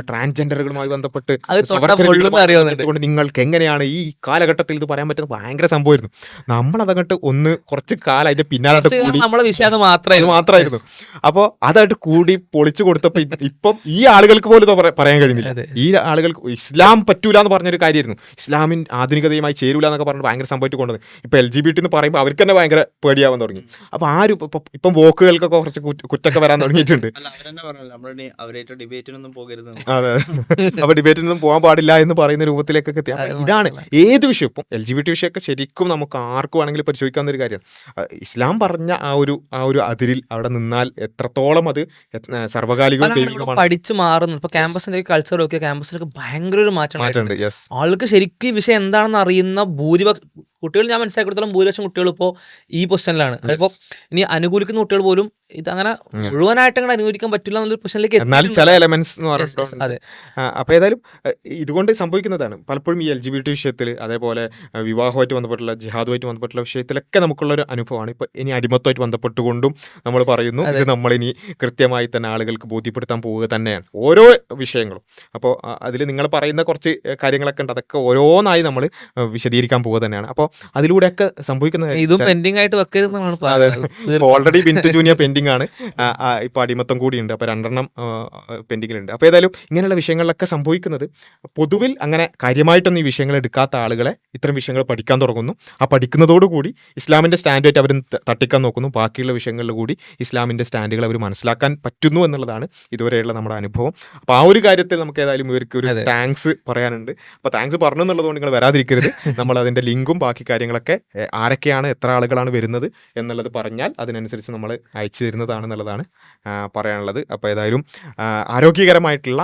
ട്രാൻസ്ജെൻഡറുകളുമായി ബന്ധപ്പെട്ട് കൊണ്ട് നിങ്ങൾക്ക് എങ്ങനെയാണ് ഈ കാലഘട്ടത്തിൽ ഇത് പറയാൻ പറ്റുന്നത് ഭയങ്കര സംഭവമായിരുന്നു. നമ്മളതങ്ങോട്ട് ഒന്ന് കുറച്ച് കാലം അതിന്റെ പിന്നാലെ നമ്മളെ വിഷയം മാത്രമായിരുന്നു. അപ്പോൾ അതായിട്ട് കൂടി പൊളിച്ചു കൊടുത്തപ്പോ ഇപ്പം ഈ ആളുകൾക്ക് പോലും പറയാൻ കഴിയുന്നില്ല. ഈ ആളുകൾക്ക് ഇസ്ലാം പറ്റൂല എന്ന് പറഞ്ഞൊരു കാര്യമായിരുന്നു, ഇസ്ലാമിൻ ആധുനികതയുമായി ചേരൂല എന്നൊക്കെ പറഞ്ഞ് ഭയങ്കര സംഭവമായിട്ട് കൊണ്ടുവന്നത്. ഇപ്പൊ LGBT എന്ന് പറയുമ്പോൾ അവർക്ക് തന്നെ ഭയങ്കര പേടിയാവാൻ തുടങ്ങി. അപ്പൊ ഇപ്പം വോക്കുകൾക്കൊക്കെ കുറച്ച് കുറ്റൊക്കെ വരാൻ തുടങ്ങിയിട്ടുണ്ട്. അതെ, അപ്പൊ ഡിബേറ്റിനൊന്നും പോകാൻ പാടില്ല എന്ന് പറയുന്ന രൂപത്തിലേക്കൊക്കെ എത്തി. ഇതാണ് ഏത് വിഷയം. ഇപ്പം LGBT വിഷയമൊക്കെ ശരിക്കും നമുക്ക് ആർക്കും ആണെങ്കിലും പരിശോധിക്കാവുന്ന ഒരു കാര്യമാണ്. ഇസ്ലാം പറഞ്ഞ ആ ഒരു അതിരിൽ അവിടെ നിന്നാൽ എത്രത്തോളം അത് സർവ്വകാലികവും പഠിച്ചു മാറുന്നു. ഇപ്പൊ ക്യാമ്പസിന്റെ കൾച്ചർ ഒക്കെ ക്യാമ്പസിലൊക്കെ ഭയങ്കര ഒരു മാറ്റമുണ്ട്. ആൾക്ക് ശരിക്കും വിഷയം എന്താണെന്ന് അറിയുന്ന കുട്ടികൾ, ഞാൻ മനസ്സിലാക്കിയെടുത്തോളം ഭൂരിപക്ഷം കുട്ടികൾ ഇപ്പോൾ ഈ പൊസിഷനിലാണ്. അതിപ്പോൾ ഇനി അനുകൂലിക്കുന്ന കുട്ടികൾ പോലും ഇതങ്ങനെ മുഴുവനായിട്ട് അങ്ങനെ അനുകൂലിക്കാൻ പറ്റില്ല എന്നുള്ളൊരു പൊസിഷനിലേക്ക് എന്നാലും ചില എലമെന്റ്സ് എന്ന് പറയുന്നത്. അതെ, അപ്പോൾ ഏതായാലും ഇതുകൊണ്ട് സംഭവിക്കുന്നതാണ് പലപ്പോഴും ഈ LGBT വിഷയത്തിൽ, അതേപോലെ വിവാഹമായിട്ട് ബന്ധപ്പെട്ടുള്ള ജിഹാദുമായിട്ട് ബന്ധപ്പെട്ടുള്ള വിഷയത്തിലൊക്കെ നമുക്കുള്ളൊരു അനുഭവമാണ്. ഇപ്പോൾ ഇനി അടിമത്തമായിട്ട് ബന്ധപ്പെട്ടുകൊണ്ടും നമ്മൾ പറയുന്നു, ഇത് നമ്മളിനി കൃത്യമായി തന്നെ ആളുകൾക്ക് ബോധ്യപ്പെടുത്താൻ പോവുക തന്നെയാണ് ഓരോ വിഷയങ്ങളും. അപ്പോൾ അതിൽ നിങ്ങൾ പറയുന്ന കുറച്ച് കാര്യങ്ങളൊക്കെ ഉണ്ട്, അതൊക്കെ ഓരോന്നായി നമ്മൾ വിശദീകരിക്കാൻ പോവുക തന്നെയാണ്. അപ്പോൾ അതിലൂടെയൊക്കെ സംഭവിക്കുന്ന ഇതും പെൻഡിങ് ആയിട്ട് വെക്കരുതെന്നാണ്. ഓൾറെഡി ബിൻറ്റ് ജൂനിയർ പെൻഡിങ് ആണ്, ഇപ്പോൾ അടിമത്തം കൂടിയുണ്ട്, അപ്പോൾ 2 പെൻഡിങ്ങിലുണ്ട്. അപ്പോൾ ഏതായാലും ഇങ്ങനെയുള്ള വിഷയങ്ങളിലൊക്കെ സംഭവിക്കുന്നത് പൊതുവിൽ അങ്ങനെ കാര്യമായിട്ടൊന്നും ഈ വിഷയങ്ങൾ എടുക്കാത്ത ആളുകളെ ഇത്തരം വിഷയങ്ങൾ പഠിക്കാൻ തുടങ്ങുന്നു. ആ പഠിക്കുന്നതോടുകൂടി ഇസ്ലാമിൻ്റെ സ്റ്റാൻഡായിട്ട് അവർ തട്ടിക്കാൻ നോക്കുന്നു. ബാക്കിയുള്ള വിഷയങ്ങളിൽ കൂടി ഇസ്ലാമിൻ്റെ സ്റ്റാൻഡുകൾ അവർ മനസ്സിലാക്കാൻ പറ്റുന്നു എന്നുള്ളതാണ് ഇതുവരെയുള്ള നമ്മുടെ അനുഭവം. അപ്പോൾ ആ ഒരു കാര്യത്തിൽ നമുക്ക് ഏതായാലും ഇവർക്ക് ഒരു താങ്ക്സ് പറയാനുണ്ട്. അപ്പോൾ താങ്ക്സ് പറഞ്ഞു എന്നുള്ളതുകൊണ്ട് നിങ്ങൾ വരാതിരിക്കരുത്. നമ്മൾ അതിൻ്റെ ലിങ്കും ബാക്കി കാര്യങ്ങളൊക്കെ ആരൊക്കെയാണ്, എത്ര ആളുകളാണ് വരുന്നത് എന്നുള്ളത് പറഞ്ഞാൽ അതിനനുസരിച്ച് നമ്മൾ അയച്ചു തരുന്നതാണെന്നുള്ളതാണ് പറയാനുള്ളത്. അപ്പോൾ ഏതായാലും ആരോഗ്യകരമായിട്ടുള്ള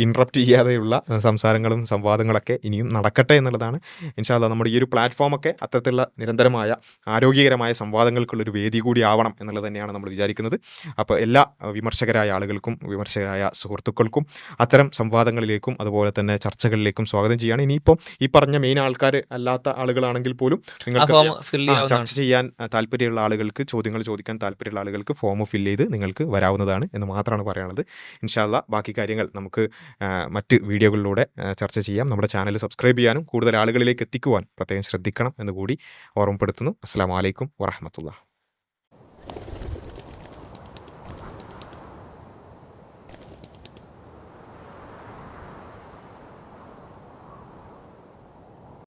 ഇൻട്രപ്റ്റ് ചെയ്യാതെയുള്ള സംസാരങ്ങളും സംവാദങ്ങളൊക്കെ ഇനിയും നടക്കട്ടെ എന്നുള്ളതാണ്. ഇൻഷാ അല്ലാഹ് നമ്മുടെ ഈ ഒരു പ്ലാറ്റ്ഫോമൊക്കെ അത്തരത്തിലുള്ള നിരന്തരമായ ആരോഗ്യകരമായ സംവാദങ്ങൾക്കുള്ളൊരു വേദി കൂടി ആവണം എന്നുള്ളത് തന്നെയാണ് നമ്മൾ വിചാരിക്കുന്നത്. അപ്പോൾ എല്ലാ വിമർശകരായ ആളുകൾക്കും വിമർശകരായ സുഹൃത്തുക്കൾക്കും അത്തരം സംവാദങ്ങളിലേക്കും അതുപോലെ തന്നെ ചർച്ചകളിലേക്കും സ്വാഗതം ചെയ്യുകയാണ്. ഇനിയിപ്പം ഈ പറഞ്ഞ മെയിൻ ആൾക്കാർ അല്ലാത്ത ആളുകളാണെങ്കിൽ പോലും നിങ്ങൾക്ക് ചർച്ച ചെയ്യാൻ താല്പര്യമുള്ള ആളുകൾക്ക്, ചോദ്യങ്ങൾ ചോദിക്കാൻ താല്പര്യമുള്ള ആളുകൾക്ക് ഫോം ഫില്ല് ചെയ്ത് നിങ്ങൾക്ക് വരാവുന്നതാണ് എന്ന് മാത്രമാണ് പറയാനുള്ളത്. ഇൻഷാ അല്ലാഹ് ബാക്കി കാര്യങ്ങൾ നമുക്ക് മറ്റ് വീഡിയോകളിലൂടെ ചർച്ച ചെയ്യാം. നമ്മുടെ ചാനൽ സബ്സ്ക്രൈബ് ചെയ്യാനും കൂടുതൽ ആളുകളിലേക്ക് എത്തിക്കുവാൻ പ്രത്യേകം ശ്രദ്ധിക്കണം എന്ന് കൂടി ഓർമ്മപ്പെടുത്തുന്നു. അസ്സലാമു അലൈക്കും വറഹ്മത്തുള്ളാഹി.